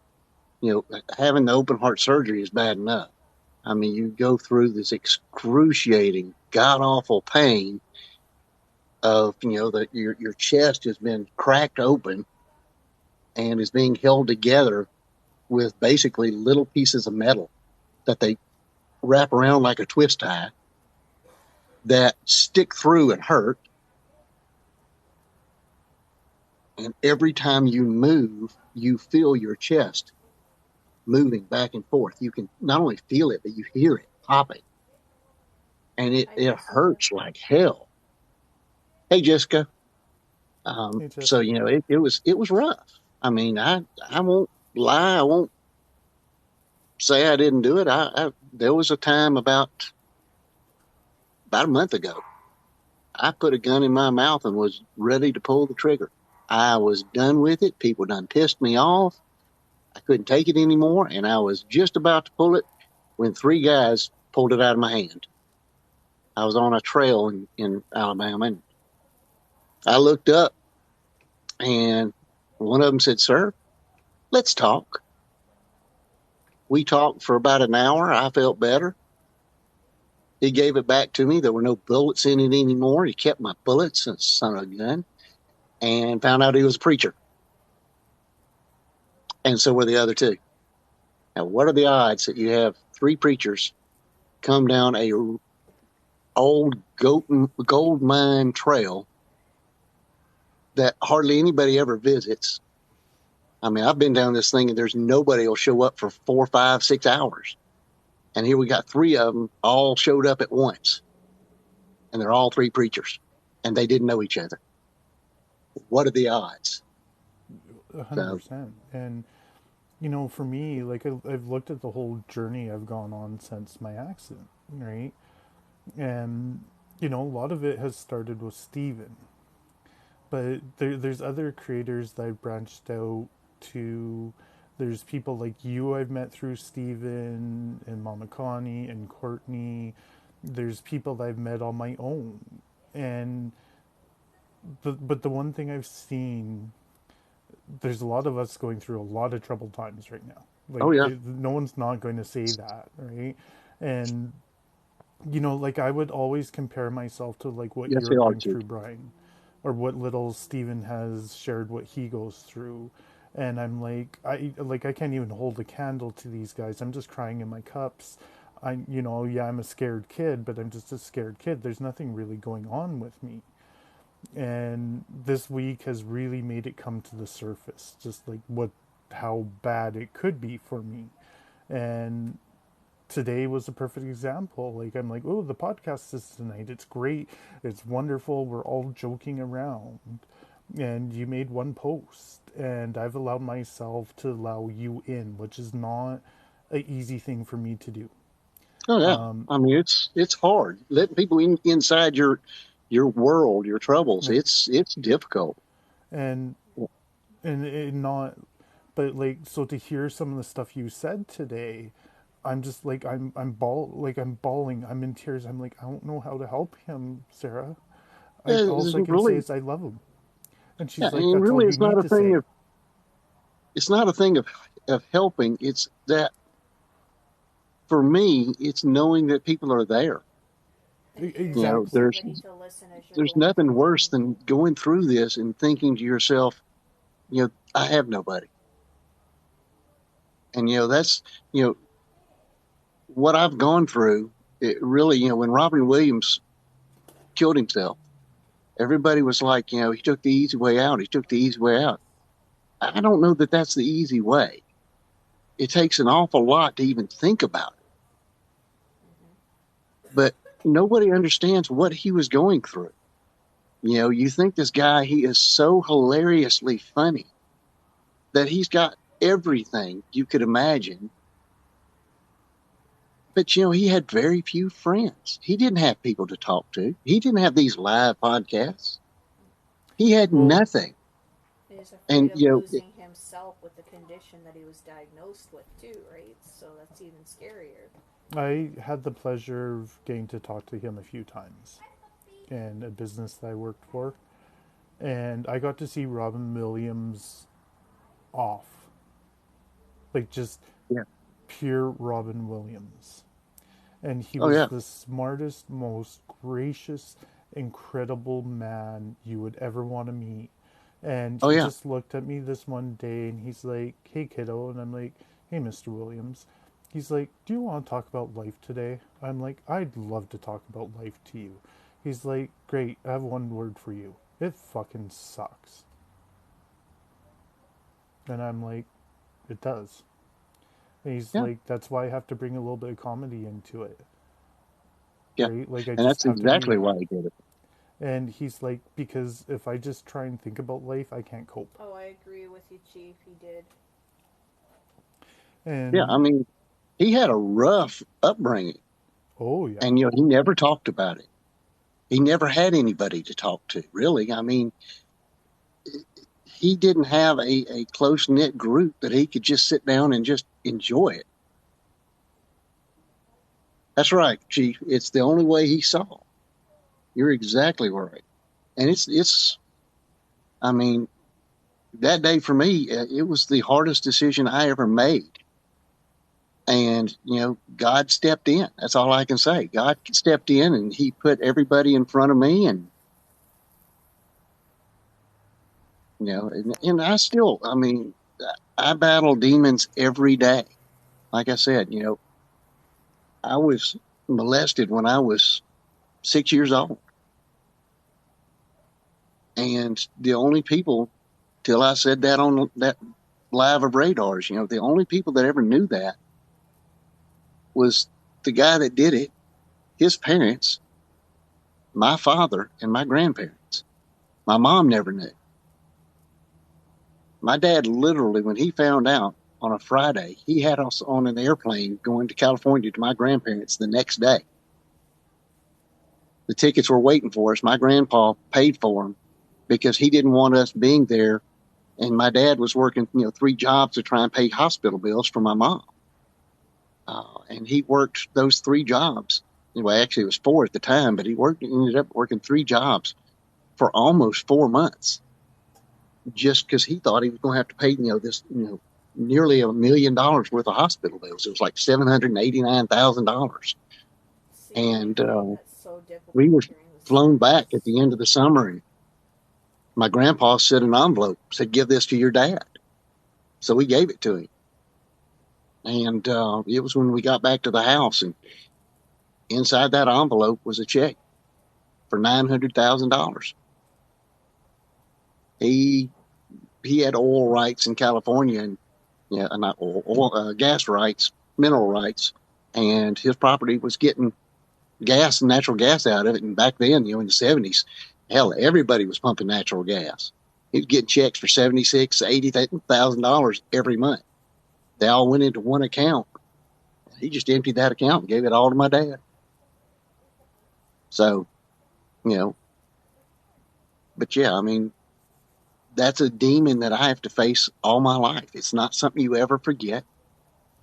having the open heart surgery is bad enough. I mean, you go through this excruciating, god awful pain of, that your chest has been cracked open and is being held together with basically little pieces of metal that they wrap around like a twist tie that stick through and hurt. And every time you move, you feel your chest moving back and forth. You can not only feel it, but you hear it popping. And it, I it can see that. hurts like hell. Hey, Jessica. Hey, So, Jesse. it was rough. I mean, I won't lie. I won't say I didn't do it. There was a time about a month ago, I put a gun in my mouth and was ready to pull the trigger. I was done with it. People done pissed me off. I couldn't take it anymore, and I was just about to pull it when three guys pulled it out of my hand. I was on a trail in Alabama, and I looked up, and one of them said, "Sir, let's talk." We talked for about an hour. I felt better. He gave it back to me. There were no bullets in it anymore. He kept my bullets, son of a gun, and found out he was a preacher. And so were the other two. Now, what are the odds that you have three preachers come down a old gold mine trail that hardly anybody ever visits? I mean, I've been down this thing and there's nobody will show up for 4, 5, 6 hours. And here we got three of them all showed up at once. And they're all three preachers. And they didn't know each other. What are the odds? So, 100%. And, for me, like, I've looked at the whole journey I've gone on since my accident, right? And, a lot of it has started with Steven. But there's other creators that I've branched out to. There's people like you I've met through Steven and Mama Connie and Courtney. There's people that I've met on my own. And but the one thing I've seen, there's a lot of us going through a lot of troubled times right now. Like oh, yeah. no one's not going to say that, right? And like I would always compare myself to like what Yes, you're they are going too. through, Brian, or what little Steven has shared what he goes through. And I'm like I can't even hold a candle to these guys. I'm just crying in my cups. Yeah, I'm a scared kid, but I'm just a scared kid. There's nothing really going on with me. And this week has really made it come to the surface, just like how bad it could be for me. And today was a perfect example. Like I'm like, oh, the podcast is tonight. It's great. It's wonderful. We're all joking around. And you made one post, and I've allowed myself to allow you in, which is not an easy thing for me to do. Oh, yeah. Um, I mean, it's hard letting people inside your world, your troubles. yeah. It's difficult. And and it not, but like so to hear some of the stuff you said today, I'm just like I'm bawling. I'm in tears. I'm like I don't know how to help him, Sarah. Yeah, All it's I can say really, is I love him. And yeah, she's like, and that's all really, you it's not need a to thing say. of it's not a thing of helping. It's that for me, it's knowing that people are there. You know, Having Exactly. somebody to listen as you're there's going nothing through worse things. than going through this and thinking to yourself, I have nobody. And that's you know what I've gone through. It really, when Robin Williams killed himself, everybody was like, he took the easy way out. He took the easy way out. I don't know that that's the easy way. It takes an awful lot to even think about it. Hmm. But nobody understands what he was going through. You think this guy, he is so hilariously funny that he's got everything you could imagine. But he had very few friends. He didn't have people to talk to. He didn't have these live podcasts. He had Well, nothing. He was afraid And of losing himself with the condition that he was diagnosed with too, right? So that's even scarier. I had the pleasure of getting to talk to him a few times in a business that I worked for, and I got to see Robin Williams off, like just yeah, pure Robin Williams. And he oh was yeah, the smartest, most gracious, incredible man you would ever want to meet. And oh he yeah, just looked at me this one day and he's like, "Hey, kiddo." And I'm like, "Hey, Mr. Williams." He's like, "Do you want to talk about life today?" I'm like, "I'd love to talk about life to you." He's like, "Great, I have one word for you. It fucking sucks." And I'm like, "It does." And he's yeah, like, "That's why I have to bring a little bit of comedy into it, yeah. right? Like, I And just that's have to be." exactly why he did it. And he's like, "Because if I just try and think about life, I can't cope." Oh, I agree with you, Chief. He did. Yeah, I And mean, he had a rough upbringing, oh yeah, and he never talked about it. He never had anybody to talk to, really. I mean, he didn't have a close knit group that he could just sit down and just enjoy it. That's right, Chief. It's the only way he saw. You're exactly right. And it's. I mean, that day for me, it was the hardest decision I ever made. And God stepped in. That's all I can say. God stepped in, and He put everybody in front of me, and and I still, I mean, I battle demons every day. Like I said, I was molested when I was 6 years old. And the only people, till I said that on that live of radars, the only people that ever knew that was the guy that did it, his parents, my father, and my grandparents. My mom never knew. My dad literally, when he found out on a Friday, he had us on an airplane going to California to my grandparents the next day. The tickets were waiting for us. My grandpa paid for them because he didn't want us being there. And my dad was working, three jobs to try and pay hospital bills for my mom. And he worked those three jobs. Anyway, actually, it was four at the time, but ended up working three jobs for almost 4 months just because he thought he was going to have to pay, this, nearly $1 million worth of hospital bills. It was like $789,000. See, And that's so we difficult were during the flown back at summers. the end of the summer, and my grandpa sent an envelope, said, "Give this to your dad." So we gave it to him. And it was when we got back to the house, and inside that envelope was a check for $900,000. He he had oil rights in California, and not gas rights, mineral rights, and his property was getting natural gas out of it. And back then, in the '70s, hell, everybody was pumping natural gas. He was getting checks for $76,000, $80,000 every month. They all went into one account. He just emptied that account and gave it all to my dad. So, you know, but yeah, I mean, that's a demon that I have to face all my life. It's not something you ever forget.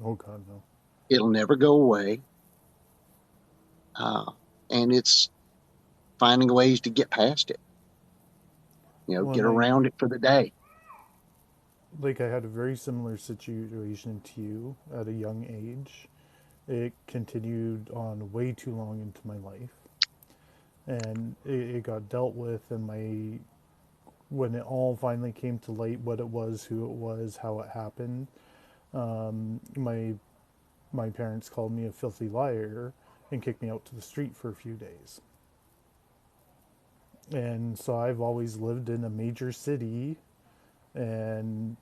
oh god, no. It'll never go away. Uh, and it's finding ways to get past it, Well, get and around it for the day. like I had a very similar situation to you at a young age. It continued on way too long into my life, and it got dealt with. And my when it all finally came to light, what it was, who it was, how it happened, my parents called me a filthy liar and kicked me out to the street for a few days. And so I've always lived in a major city, and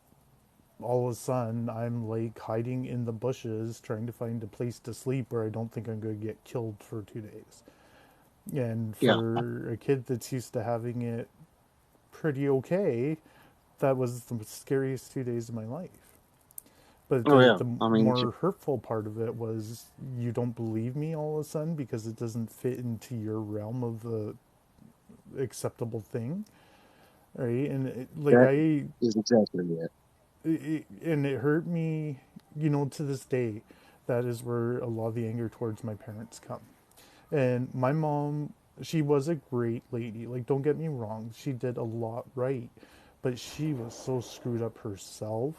all of a sudden I'm like hiding in the bushes trying to find a place to sleep where I don't think I'm going to get killed for 2 days. And Yeah. for a kid that's used to having it pretty okay, that was the scariest 2 days of my life. But Oh the, yeah. the I mean, more hurtful part of it was you don't believe me all of a sudden because it doesn't fit into your realm of the acceptable thing, right? And that is exactly it. and it hurt me, you know, to this day. That is where a lot of the anger towards my parents come. And my mom, she was a great lady. Like, don't get me wrong, she did a lot right, but she was so screwed up herself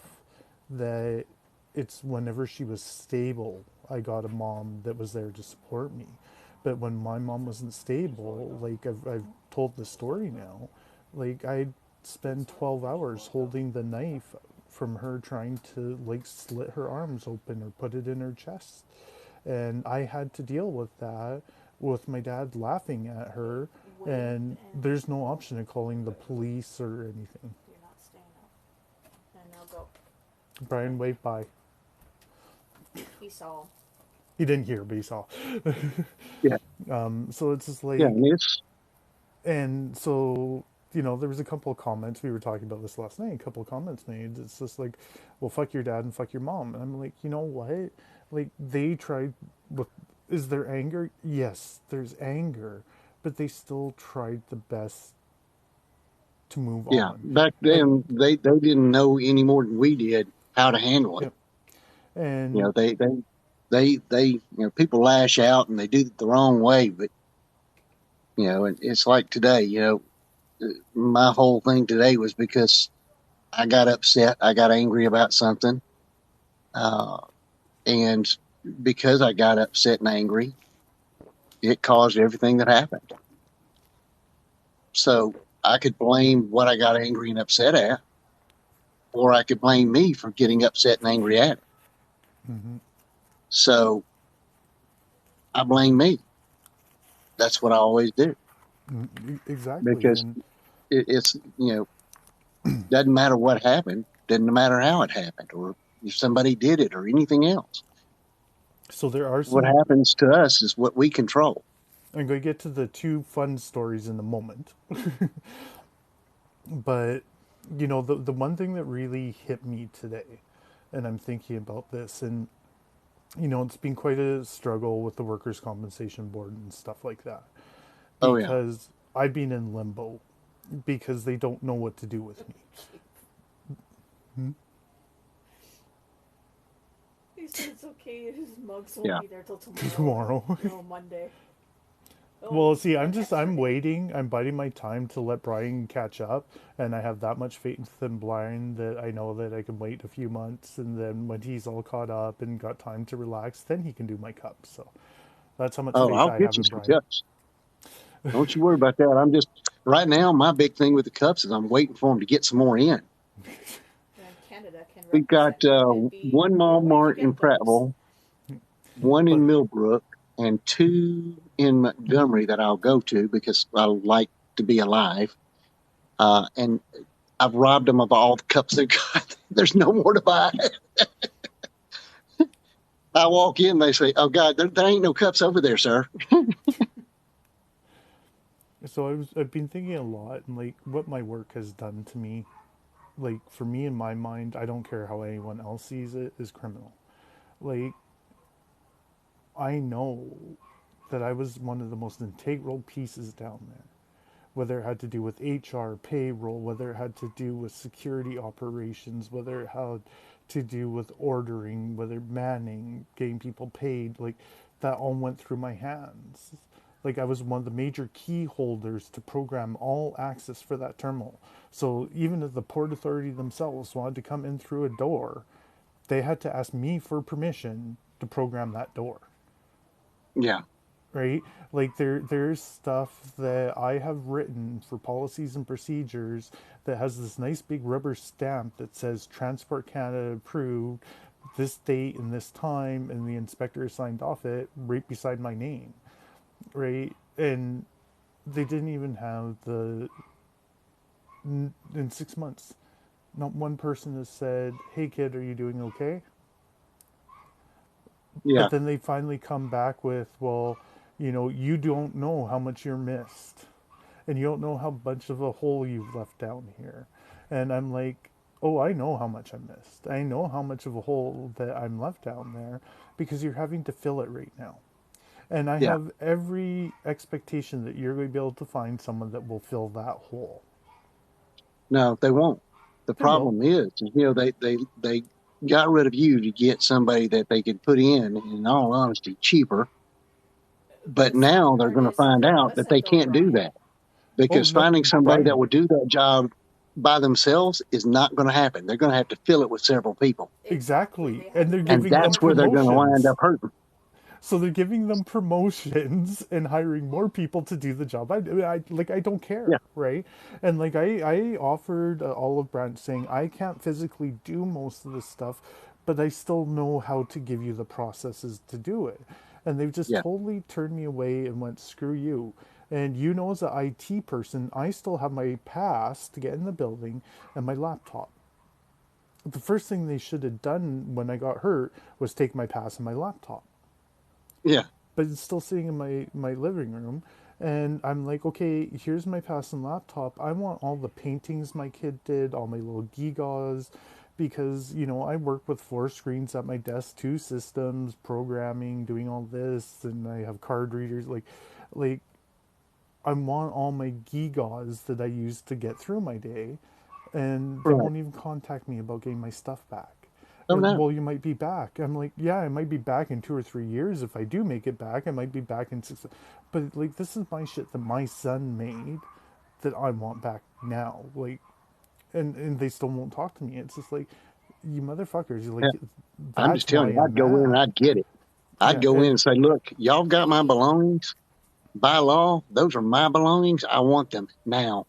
that it's whenever she was stable, I got a mom that was there to support me. But when my mom wasn't stable, like I've told the story now, like I'd spend 12 hours holding the knife from her trying to like slit her arms open or put it in her chest. And I had to deal with that with my dad laughing at her, Wait, and and there's no option of calling the police or anything. you're not staying up. And I'll go. Brian waved by. He saw. He didn't hear, but he saw. Yeah. So it's just Yeah. like, And it's and so, you know, there was a couple of comments. We were talking about this last night. A couple of comments made. It's just like, well, fuck your dad and fuck your mom. And I'm like, you know what? Like, they tried with, is there anger? Yes, there's anger, but they still tried the best to move yeah. on. Back And, then, they didn't know any more than we did how to handle it. yeah, You know, and they people lash out and they do it the wrong way, but and it's like today. My whole thing today was because I got upset, I got angry about something, uh, and because I got upset and angry, it caused everything that happened. So I could blame what I got angry and upset at, or I could blame me for getting upset and angry at it. mhm, So I blame me. That's what I always do exactly. because And it's doesn't matter what happened, doesn't matter how it happened, or if somebody did it or anything else. so there are What some, happens to us is what we control. I'm going to get to the two fun stories in a moment. But, you know, the one thing that really hit me today, and I'm thinking about this, and, you know, it's been quite a struggle with the Workers' Compensation Board and stuff like that, Oh yeah, because I've been in limbo because they don't know what to do with me. Hmm? He said it's okay. His mugs won't yeah. be there till tomorrow. Tomorrow. No, Monday. Oh, Well, see, no, I'm yesterday. waiting. I'm biding my time to let Brian catch up, and I have that much faith in Brian that I know that I can wait a few months, and then when he's all caught up and got time to relax, then he can do my cups. So that's how much Oh, faith I'll I get have you in some Brian. cups. Don't you worry about that. I'm just right now. My big thing with the cups is I'm waiting for them to get some more in. And Canada can We've got represent you and be one willing to Walmart in get those. Prattville, one But in Millbrook, and two in Montgomery that I'll go to because I like to be alive. And I've robbed them of all the cups they've got. There's no more to buy. I walk in, they say, "Oh God, there ain't no cups over there, sir." so I've been thinking a lot, and like what my work has done to me. Like for me in my mind, I don't care how anyone else sees it, is criminal. Like I know that I was one of the most integral pieces down there, whether it had to do with HR, payroll, whether it had to do with security operations, whether it had to do with ordering, whether manning, getting people paid, like that all went through my hands. Like I was one of the major key holders to program all access for that terminal. So even if the Port Authority themselves wanted to come in through a door, they had to ask me for permission to program that door. Yeah. Right? Like there's stuff that I have written for policies and procedures that has this nice big rubber stamp that says Transport Canada approved this date and this time, and the inspector signed off it right beside my name. Right? And they didn't even have the in 6 months. Not one person has said, "Hey kid, are you doing okay?" Yeah. But then they finally come back with, "Well, you don't know how much you're missed, and you don't know how much of a hole you've left down here." And I'm like, "Oh, I know how much I missed. I know how much of a hole that I'm left down there because you're having to fill it right now. And I Yeah. have every expectation that you're going to be able to find someone that will fill that hole." No, they won't. The They will. problem is, they got rid of you to get somebody that they could put in all honesty, cheaper. But The sad now they're part going to is find it out that wasn't they though, can't do Brian. that, Oh, because no, finding somebody that Brian. would do that job by themselves is not going to happen. They're going to have to fill it with several people. Exactly. Exactly. They And had to they're get And giving them that's more where they're going to people. wind promotions. up hurting. So they're giving them promotions and hiring more people to do the job. I don't care, Yeah. right? And like I offered Olive Branch saying I can't physically do most of this stuff, but I still know how to give you the processes to do it. And they've just Yeah. totally turned me away and went, "Screw you." And as an IT person, I still have my pass to get in the building and my laptop. The first thing they should have done when I got hurt was take my pass and my laptop, Yeah. but it's still sitting in my living room. And I'm like, "Okay, here's my pass and laptop. I want all the paintings my kid did, all my little gigas, because, I work with 4 screens at my desk, 2 systems, programming, doing all this, and I have card readers. Like, I want all my gigas that I use to get through my day, and they Right. won't even contact me about getting my stuff back. Oh, no. Well, you might be back. I'm like, yeah, I might be back in 2 or 3 years. If I do make it back, I might be back in 6. But like, this is my shit that my son made that I want back now. Like, and they still won't talk to me. It's just like, you motherfuckers. You're Yeah. like, I'm just that's telling why you, I'm I'd go in and mad. I'd get it. I'd Yeah, go in and and say, look, y'all got my He belongings by law. Those are my belongings. I want them now.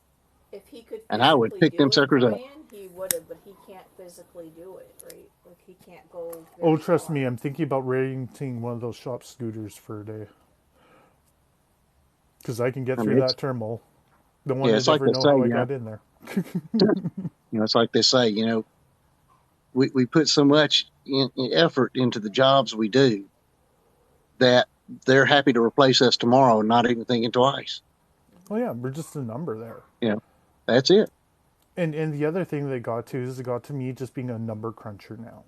if he could And I would physically pick them do it, suckers up. Brian, he would have, but he can't physically do it, right? Like he can't go oh, very trust far. me, I'm thinking about renting one of those shop scooters for a day because I can get I through mean, that terminal. No one it's would like ever they know say, how I got in there. it's like they say, we put so much in effort into the jobs we do that they're happy to replace us tomorrow and not even thinking twice. Oh yeah, we're just a number there. You know, that's it. And the other thing that got to is it got to me just being a number cruncher now.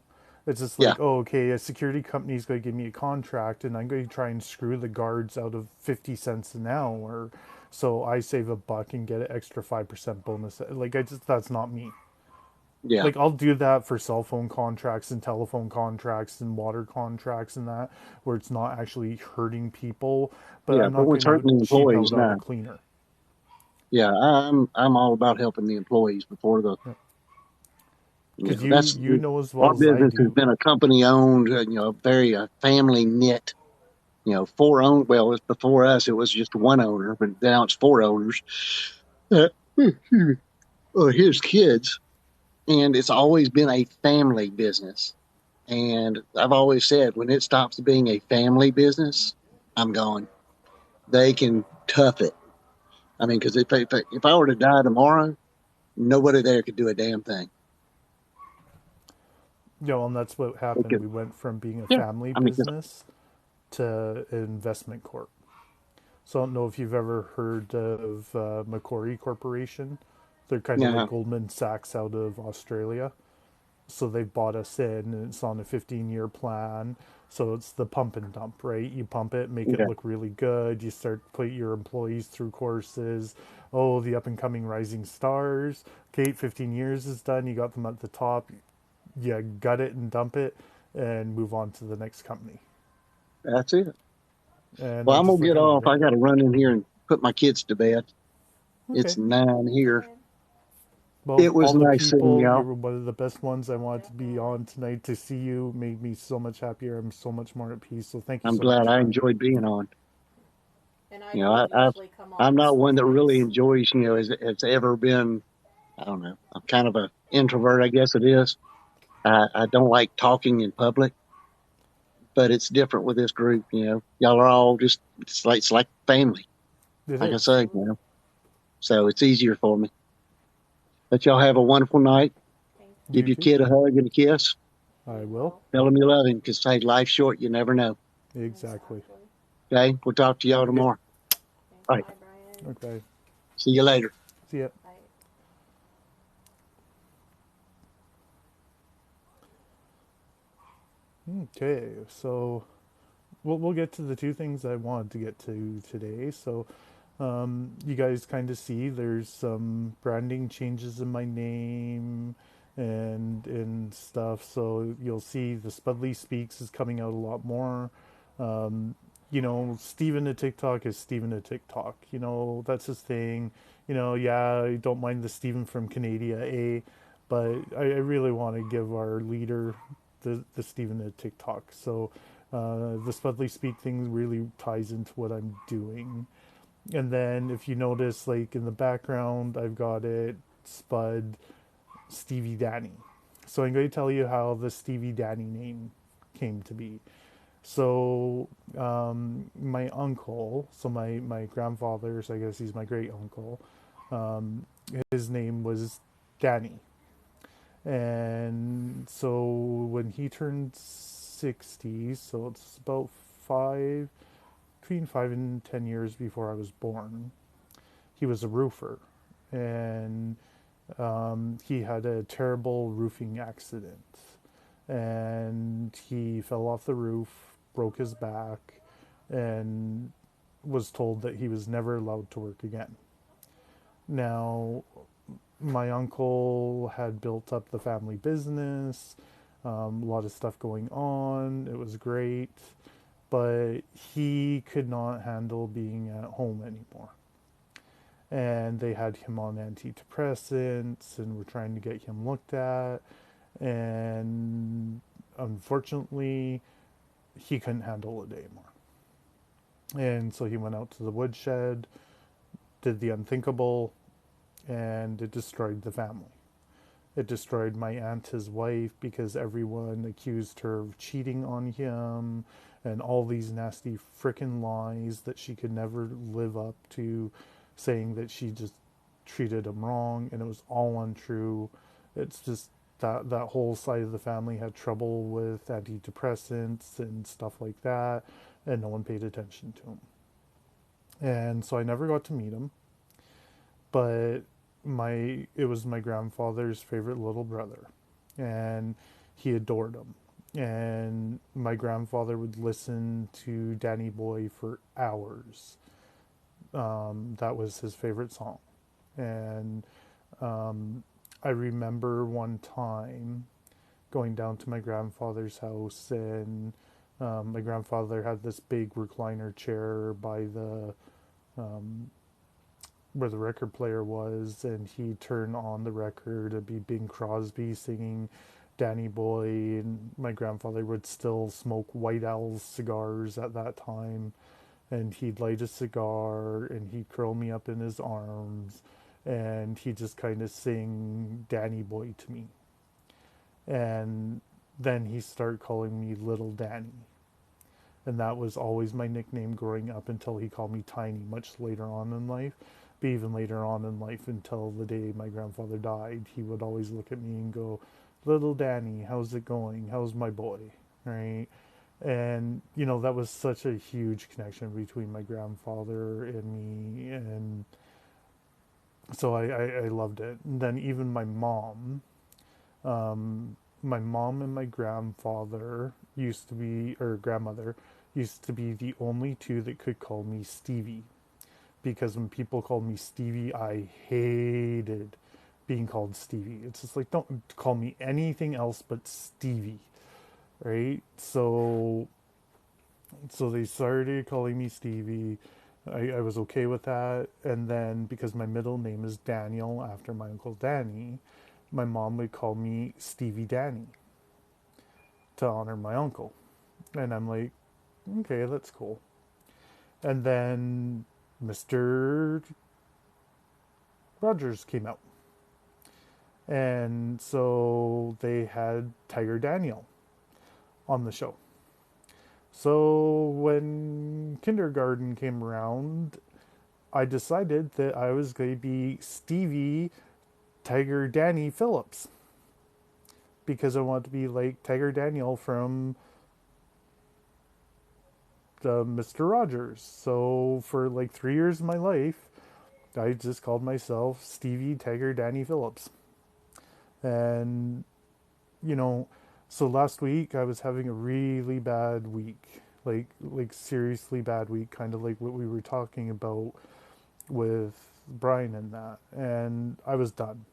It's just Yeah. like, oh, okay, a security company's going to give me a contract, and I'm going to try and screw the guards out of 50 cents an hour, so I save $1 and get an extra 5% bonus. Like, that's not me. Yeah. Like, I'll do that for cell phone contracts and telephone contracts and water contracts and that, where it's not actually hurting people, but Yeah. I'm But not when going it's to hurting the cheap employees, out on a no. cleaner. Yeah. I'm all about helping the employees before Because that's you know as well our as I business has do. been a company owned, very family knit, 4 owned. Well, it's before us, it was just one owner, but now it's 4 owners. Uh, his kids. And it's always been a family business. And I've always said when it stops being a family business, I'm gone. They can tough it. I mean, because if I were to die tomorrow, nobody there could do a damn thing. And that's what happened. Because, We went from being a yeah, family I mean, 'cause, business to an investment corp. So I don't know if you've ever heard of Macquarie Corporation. They're kind of like yeah, Goldman Sachs out of Australia. So they bought us in, and it's on a 15-year plan. So it's the pump and dump, right? You pump it, make it yeah, look really good. You start put your employees through courses. Oh, the up and coming rising stars. Okay, 15 years is done. You got them at the top. You gut it and dump it, and move on to the next company. that's it. and Well, I'm I'm just gonna get looking at off. it. I got to run in here and put my kids to bed. It's Okay. 9 here. Okay. Well, It was all the nice seeing people, y'all. you're one of the best ones I wanted to be on tonight. To see you made me so much happier. I'm so much more at peace. So thank you I'm so glad much, I Brian. enjoyed being on. And I You know, don't usually come I'm on not so one that really nice. enjoys, has ever been. I don't know. I'm kind of a introvert, I guess it is. I don't like talking in public, but it's different with this group. Y'all are all just it's like family, It like I is. say. So it's easier for me. But y'all have a wonderful night. Thank You Give your you. too. kid a hug and a kiss. I I will. will. Tell him you love him because hey, life's short. You never know. Exactly. Exactly. Okay, we'll talk to y'all Okay. tomorrow. Okay. All right, Bye, Brian. Okay. see you later. See ya. Bye. Okay. So we'll get to the two things I wanted to get to today. So you guys kind of see there's some branding changes in my name and stuff. So you'll see the Spuddly Speaks is coming out a lot more. Um, Steven at TikTok is Steven at TikTok. That's his thing. Yeah, I don't mind the Steven from Canada, but I really want to give our leader the Steven at TikTok. So the Spuddly Speak thing really ties into what I'm doing. And then if you notice, like in the background, I've got it Spud Stevie Danny. So I'm going to tell you how the Stevie Danny name came to be. So my uncle, so my grandfather, so I guess he's my great uncle, his name was Danny. And so when he turned 60, so it's about between 5 and 10 years before I was born, he was a roofer, and he had a terrible roofing accident, and he fell off the roof, broke his back, and was told that he was never allowed to work again. Now, my uncle had built up the family business, a lot of stuff going on. It was great, but he could not handle being at home anymore. And they had him on antidepressants and were trying to get him looked at. And unfortunately, he couldn't handle it anymore. And so he went out to the woodshed, did the unthinkable, and it destroyed the family. It destroyed my aunt, his wife, because everyone accused her of cheating on him and all these nasty frickin' lies that she could never live up to, saying that she just treated him wrong, and it was all untrue. It's just that whole side of the family had trouble with antidepressants and stuff like that, and no one paid attention to him. And so I never got to meet him, but it was my grandfather's favorite little brother, and he adored him. And my grandfather would listen to Danny Boy for hours. That was his favorite song. And I remember one time going down to my grandfather's house, and my grandfather had this big recliner chair by the where the record player was, and he'd turn on the record. It'd be Bing Crosby singing Danny Boy, and my grandfather would still smoke White Owl's cigars at that time, and he'd light a cigar, and he'd curl me up in his arms, and he'd just kind of sing Danny Boy to me. And then he started calling me Little Danny. And that was always my nickname growing up until he called me Tiny much later on in life. But even later on in life, until the day my grandfather died, he would always look at me and go, Little Danny, how's it going? How's my boy? Right? And, that was such a huge connection between my grandfather and me. And so I loved it. And then even my mom and my grandfather used to be, or grandmother, used to be the only two that could call me Stevie. Because when people called me Stevie, I hated being called Stevie. It's just like, don't call me anything else but Stevie, right? So So they started calling me Stevie. I was okay with that. And then because my middle name is Daniel after my uncle Danny, my mom would call me Stevie Danny to honor my uncle. And I'm like, okay, that's cool. And then Mr. Rogers came out. And so they had Tiger Daniel on the show. So when kindergarten came around, I decided that I was going to be Stevie Tiger Danny Phillips because I wanted to be like Tiger Daniel from Mr. Rogers. So for like 3 years of my life, I just called myself Stevie Tiger Danny Phillips. And, you know, so last week I was having a really bad week. Like seriously bad week, kind of like what we were talking about with Brian and that. And I was done.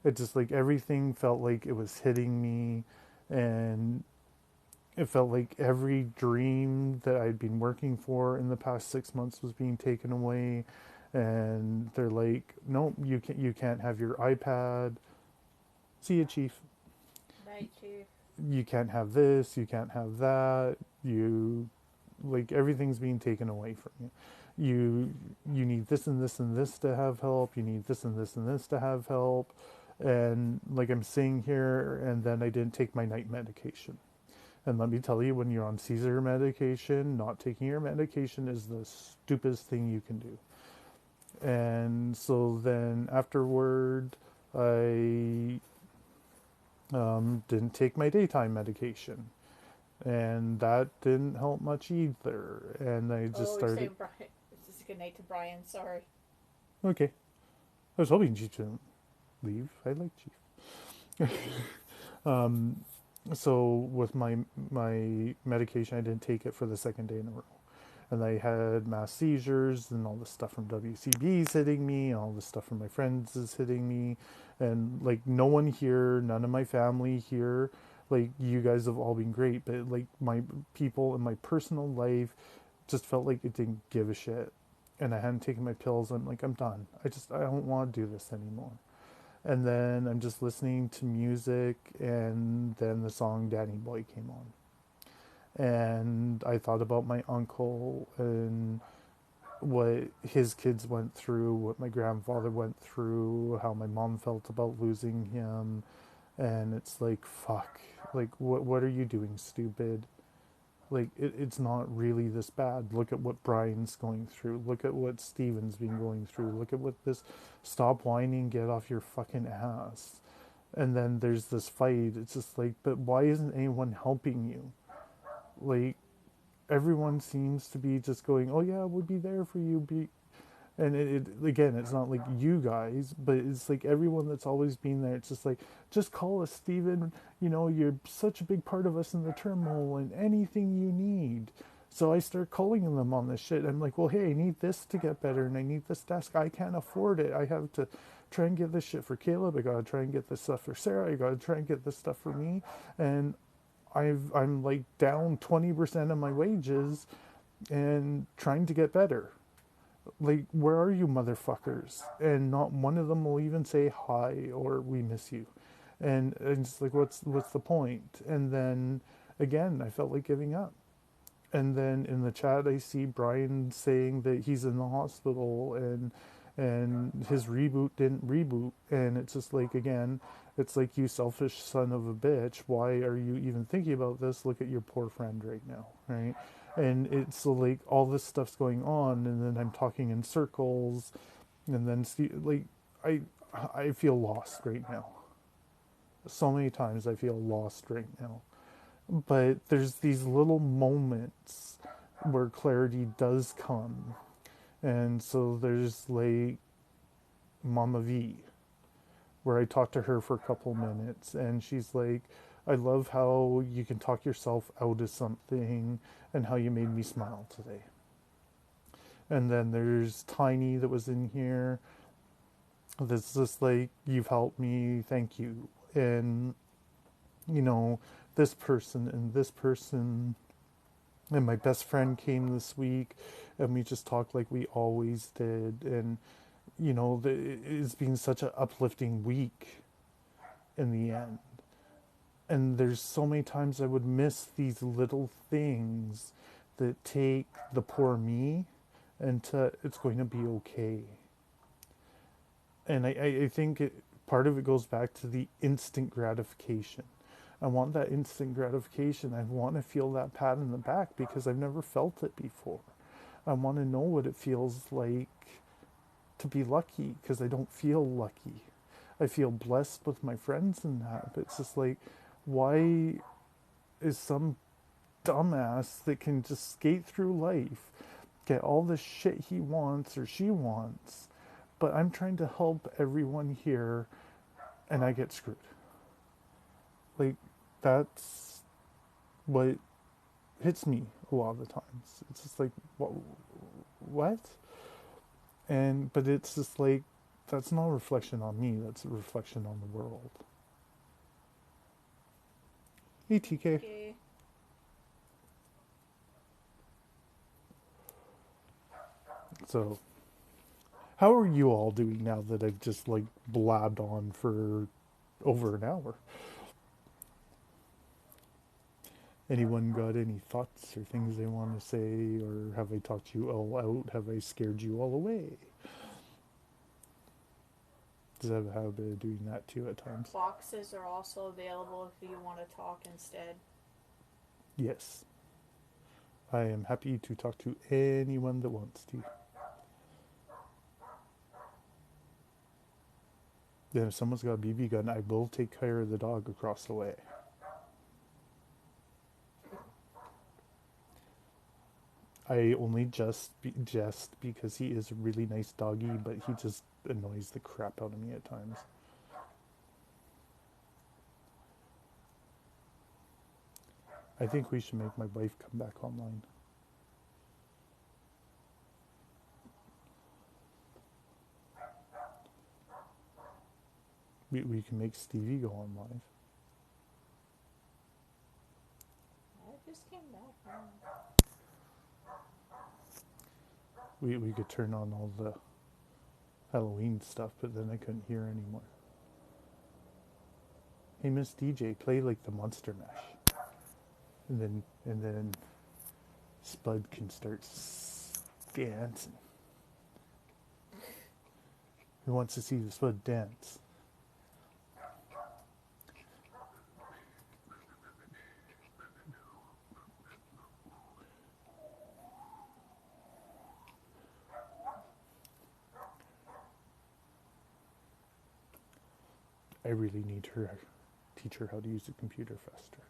It just like everything felt like it was hitting me, and it felt like every dream that I'd been working for in the past 6 months was being taken away. And they're like, nope, you can't have your iPad. See you, Chief. Night, Chief. You can't have this, you can't have that. You like everything's being taken away from you. You need this and this and this to have help. You need this and this and this to have help. And like I'm sitting here, and then I didn't take my night medication. And let me tell you, when you're on Caesar medication, not taking your medication is the stupidest thing you can do. And so then afterward, I didn't take my daytime medication. And that didn't help much either. And I just You're started. saying Brian. This is good night to Brian. Sorry. Okay. I was hoping Chief didn't leave. I like Chief. So with my medication, I didn't take it for the second day in a row. And I had mass seizures, and all the stuff from WCB is hitting me, and all the stuff from my friends is hitting me. And like no one here, none of my family here, like you guys have all been great, but like my people in my personal life just felt like it didn't give a shit. And I hadn't taken my pills. I'm like, I'm done. I don't want to do this anymore. And then I'm just listening to music, and then the song Danny Boy came on. And I thought about my uncle and what his kids went through, what my grandfather went through, how my mom felt about losing him. And it's like, fuck. Like, what are you doing, stupid? Like, it's not really this bad. Look at what Brian's going through. Look at what Steven's been going through. Look at what this. Stop whining, get off your fucking ass. And then there's this fight. It's just like, but why isn't anyone helping you? Like, everyone seems to be just going, oh yeah, we'll be there for you. And again, it's not like you guys, but it's like everyone that's always been there. It's just like, just call us, Steven. You know, you're such a big part of us in the turmoil, and anything you need. So I start calling them on this shit. I'm like, well, hey, I need this to get better, and I need this desk. I can't afford it. I have to try and get this shit for Caleb. I gotta try and get this stuff for Sarah. I gotta try and get this stuff for me. And I'm like down 20% of my wages and trying to get better. Like, where are you, motherfuckers? And not one of them will even say hi or we miss you. And it's like, what's the point? And then again, I felt like giving up. And then in the chat, I see Brian saying that he's in the hospital, and his reboot didn't reboot. And it's just like, again, it's like, you selfish son of a bitch. Why are you even thinking about this? Look at your poor friend right now, right? And it's so like all this stuff's going on, and then I'm talking in circles, and then like I feel lost right now. So many times I feel lost right now. But there's these little moments where clarity does come. And so there's like Mama V, where I talked to her for a couple minutes, and she's like, I love how you can talk yourself out of something, and how you made me smile today. And then there's Tiny that was in here that's just like, you've helped me, thank you. And, you know, this person and this person. And my best friend came this week, and we just talked like we always did. And, it's been such an uplifting week in the end. And there's so many times I would miss these little things that take the poor me into it's going to be okay. And I think part of it goes back to the instant gratification. I want that instant gratification. I want to feel that pat in the back because I've never felt it before. I want to know what it feels like to be lucky because I don't feel lucky. I feel blessed with my friends and that. But it's just like, why is some dumbass that can just skate through life, get all the shit he wants or she wants, but I'm trying to help everyone here and I get screwed? Like, that's what hits me a lot of the times. It's just like, what? But it's just like, that's not a reflection on me, that's a reflection on the world. Hey, TK. Okay. So, how are you all doing now that I've just like blabbed on for over an hour? Anyone got any thoughts or things they want to say, or have I talked you all out? Have I scared you all away? Does I have a habit of doing that too at times? Boxes are also available if you want to talk instead. Yes. I am happy to talk to anyone that wants to. Then if someone's got a BB gun, I will take care of the dog across the way. I only jest because he is a really nice doggy, but he just annoys the crap out of me at times. I think we should make my wife come back online. We can make Stevie go on live. I just came back. We could turn on all the Halloween stuff, but then I couldn't hear anymore. Hey, Miss DJ, play like the Monster Mash. And then Spud can start dancing. Who wants to see the Spud dance? I really need to teach her how to use the computer faster.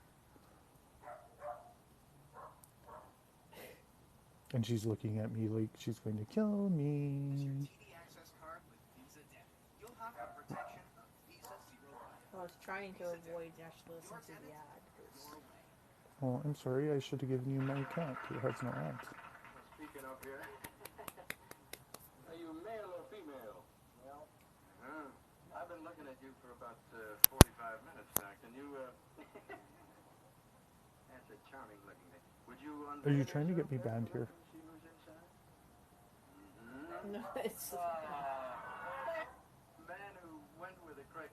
And she's looking at me like she's going to kill me. I was trying to avoid actually listening to the ad. Oh, I'm sorry. I should have given you my account. It has no ads. Speaking up here. Are you male or female? Male. I've been looking at you for about 45 minutes now. Can you, That's a charming looking thing. Would you... Are you trying to get me banned here? No, it's... Man who went with a crate.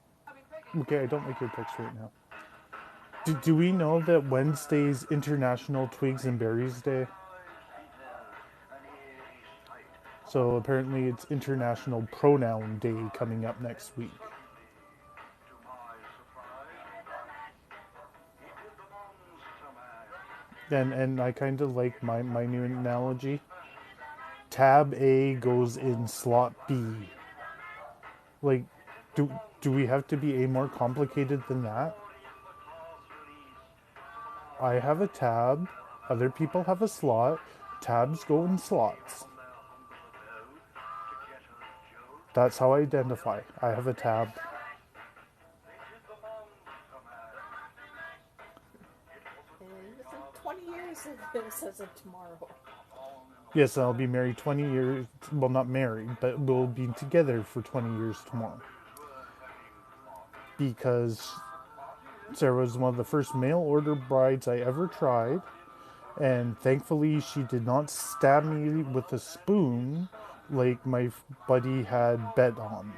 Okay, I don't like your text right now. Do we know that Wednesday's International Twigs and Berries Day? So apparently it's International Pronoun Day coming up next week. And I kind of like my new analogy. Tab A goes in slot B. Like, do we have to be A more complicated than that? I have a tab, other people have a slot, tabs go in slots. That's how I identify. I have a tab. 20 years as of tomorrow. Yes, I'll be married 20 years. Well, not married, but we'll be together for 20 years tomorrow. Because Sarah was one of the first mail order brides I ever tried. And thankfully, she did not stab me with a spoon like my buddy had bet on.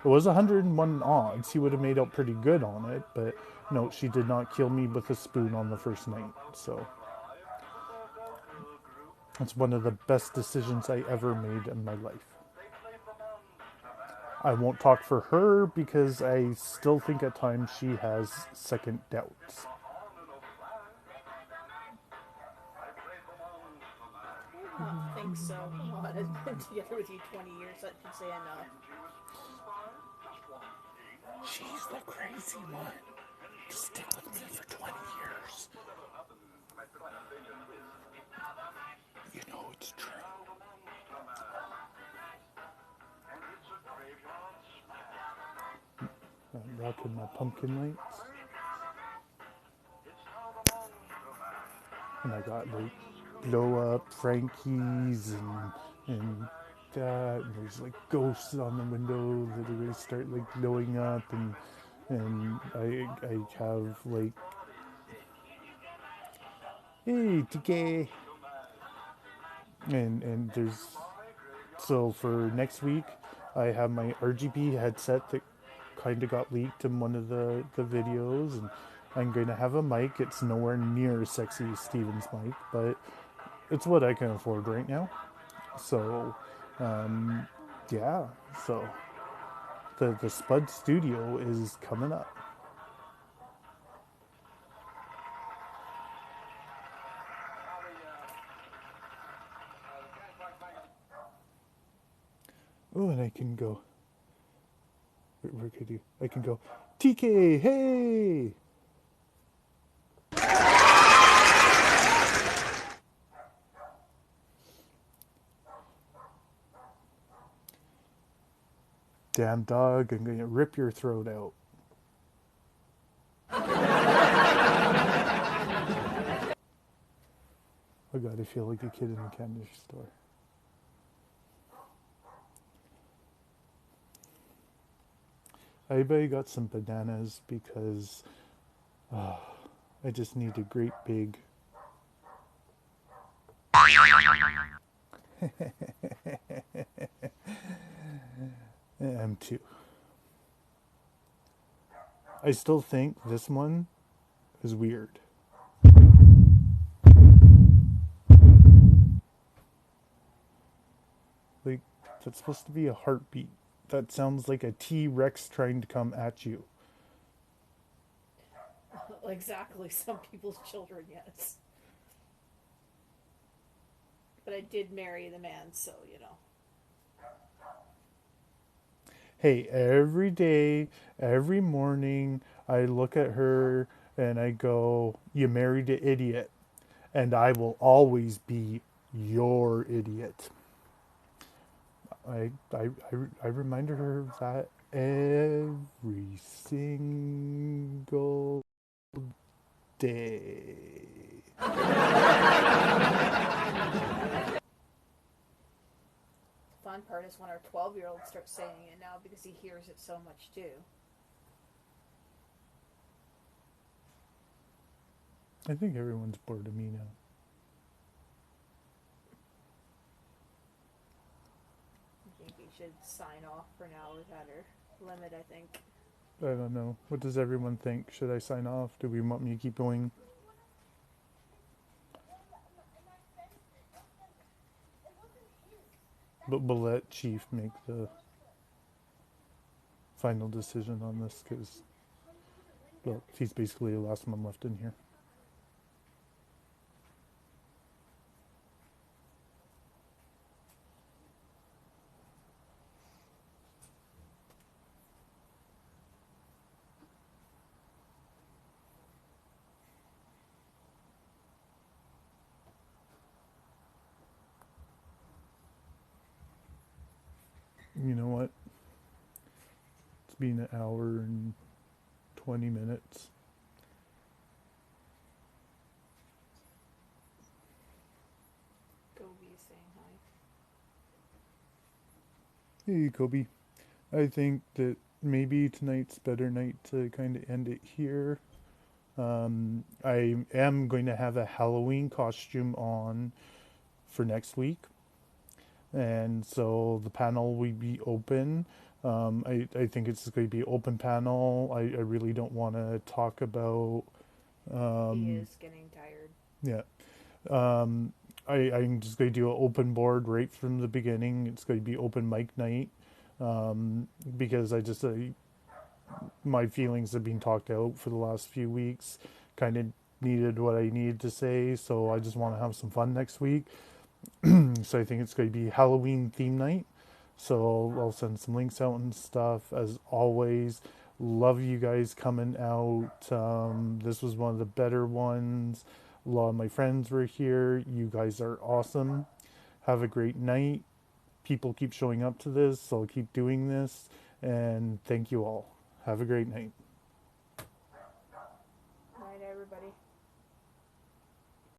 It was 101 odds. He would have made out pretty good on it, but no, she did not kill me with a spoon on the first night. So that's one of the best decisions I ever made in my life. I won't talk for her because I still think at times she has second doubts. I don't think so. Come on, I've been together with you 20 years. That should say enough. She's the crazy one. Stick with me for 20 years. You know it's true. I'm rocking my pumpkin lights. And I got like blow up Frankies and that, and there's like ghosts on the window that are gonna start like blowing up, and I have like, hey TK, and there's, so for next week I have my RGB headset that kind of got leaked in one of the videos, and I'm going to have a mic. It's nowhere near as sexy as Steven's mic, but it's what I can afford right now. So, yeah. So the Spud Studio is coming up. Oh, and I can go. Where could you? I can go. TK, hey. Damn dog, I'm going to rip your throat out. Oh god, I feel like a kid in a candy store. I got some bananas because I just need a great big... M2. I still think this one is weird. Like, that's supposed to be a heartbeat. That sounds like a T-Rex trying to come at you. Exactly, some people's children, yes. But I did marry the man, so, you know. Hey, every day, every morning, I look at her and I go, you married an idiot. And I will always be your idiot. I remind her of that every single day. The fun part is when our 12-year-old starts saying it now because he hears it so much too. I think everyone's bored of me now. I think we should sign off for now. We've had our limit, I think. I don't know. What does everyone think? Should I sign off? Do we want me to keep going? But we'll let Chief make the final decision on this because, well, he's basically the last one left in here. You know what? It's been an hour and 20 minutes. Gobi is saying hi. Hey, Kobe. I think that maybe tonight's better night to kind of end it here. I am going to have a Halloween costume on for next week, and so the panel will be open. I think it's going to be open panel. I really don't want to talk about. He is getting tired. Yeah. I'm just going to do an open board right from the beginning. It's going to be open mic night, because my feelings have been talked out for the last few weeks. Kind of needed what I needed to say, so I just want to have some fun next week. So I think it's going to be Halloween theme night. So I'll send some links out and stuff. As always, love you guys coming out. This was one of the better ones. A lot of my friends were here. You guys are awesome. Have a great night. People keep showing up to this, so I'll keep doing this. And thank you all. Have a great night.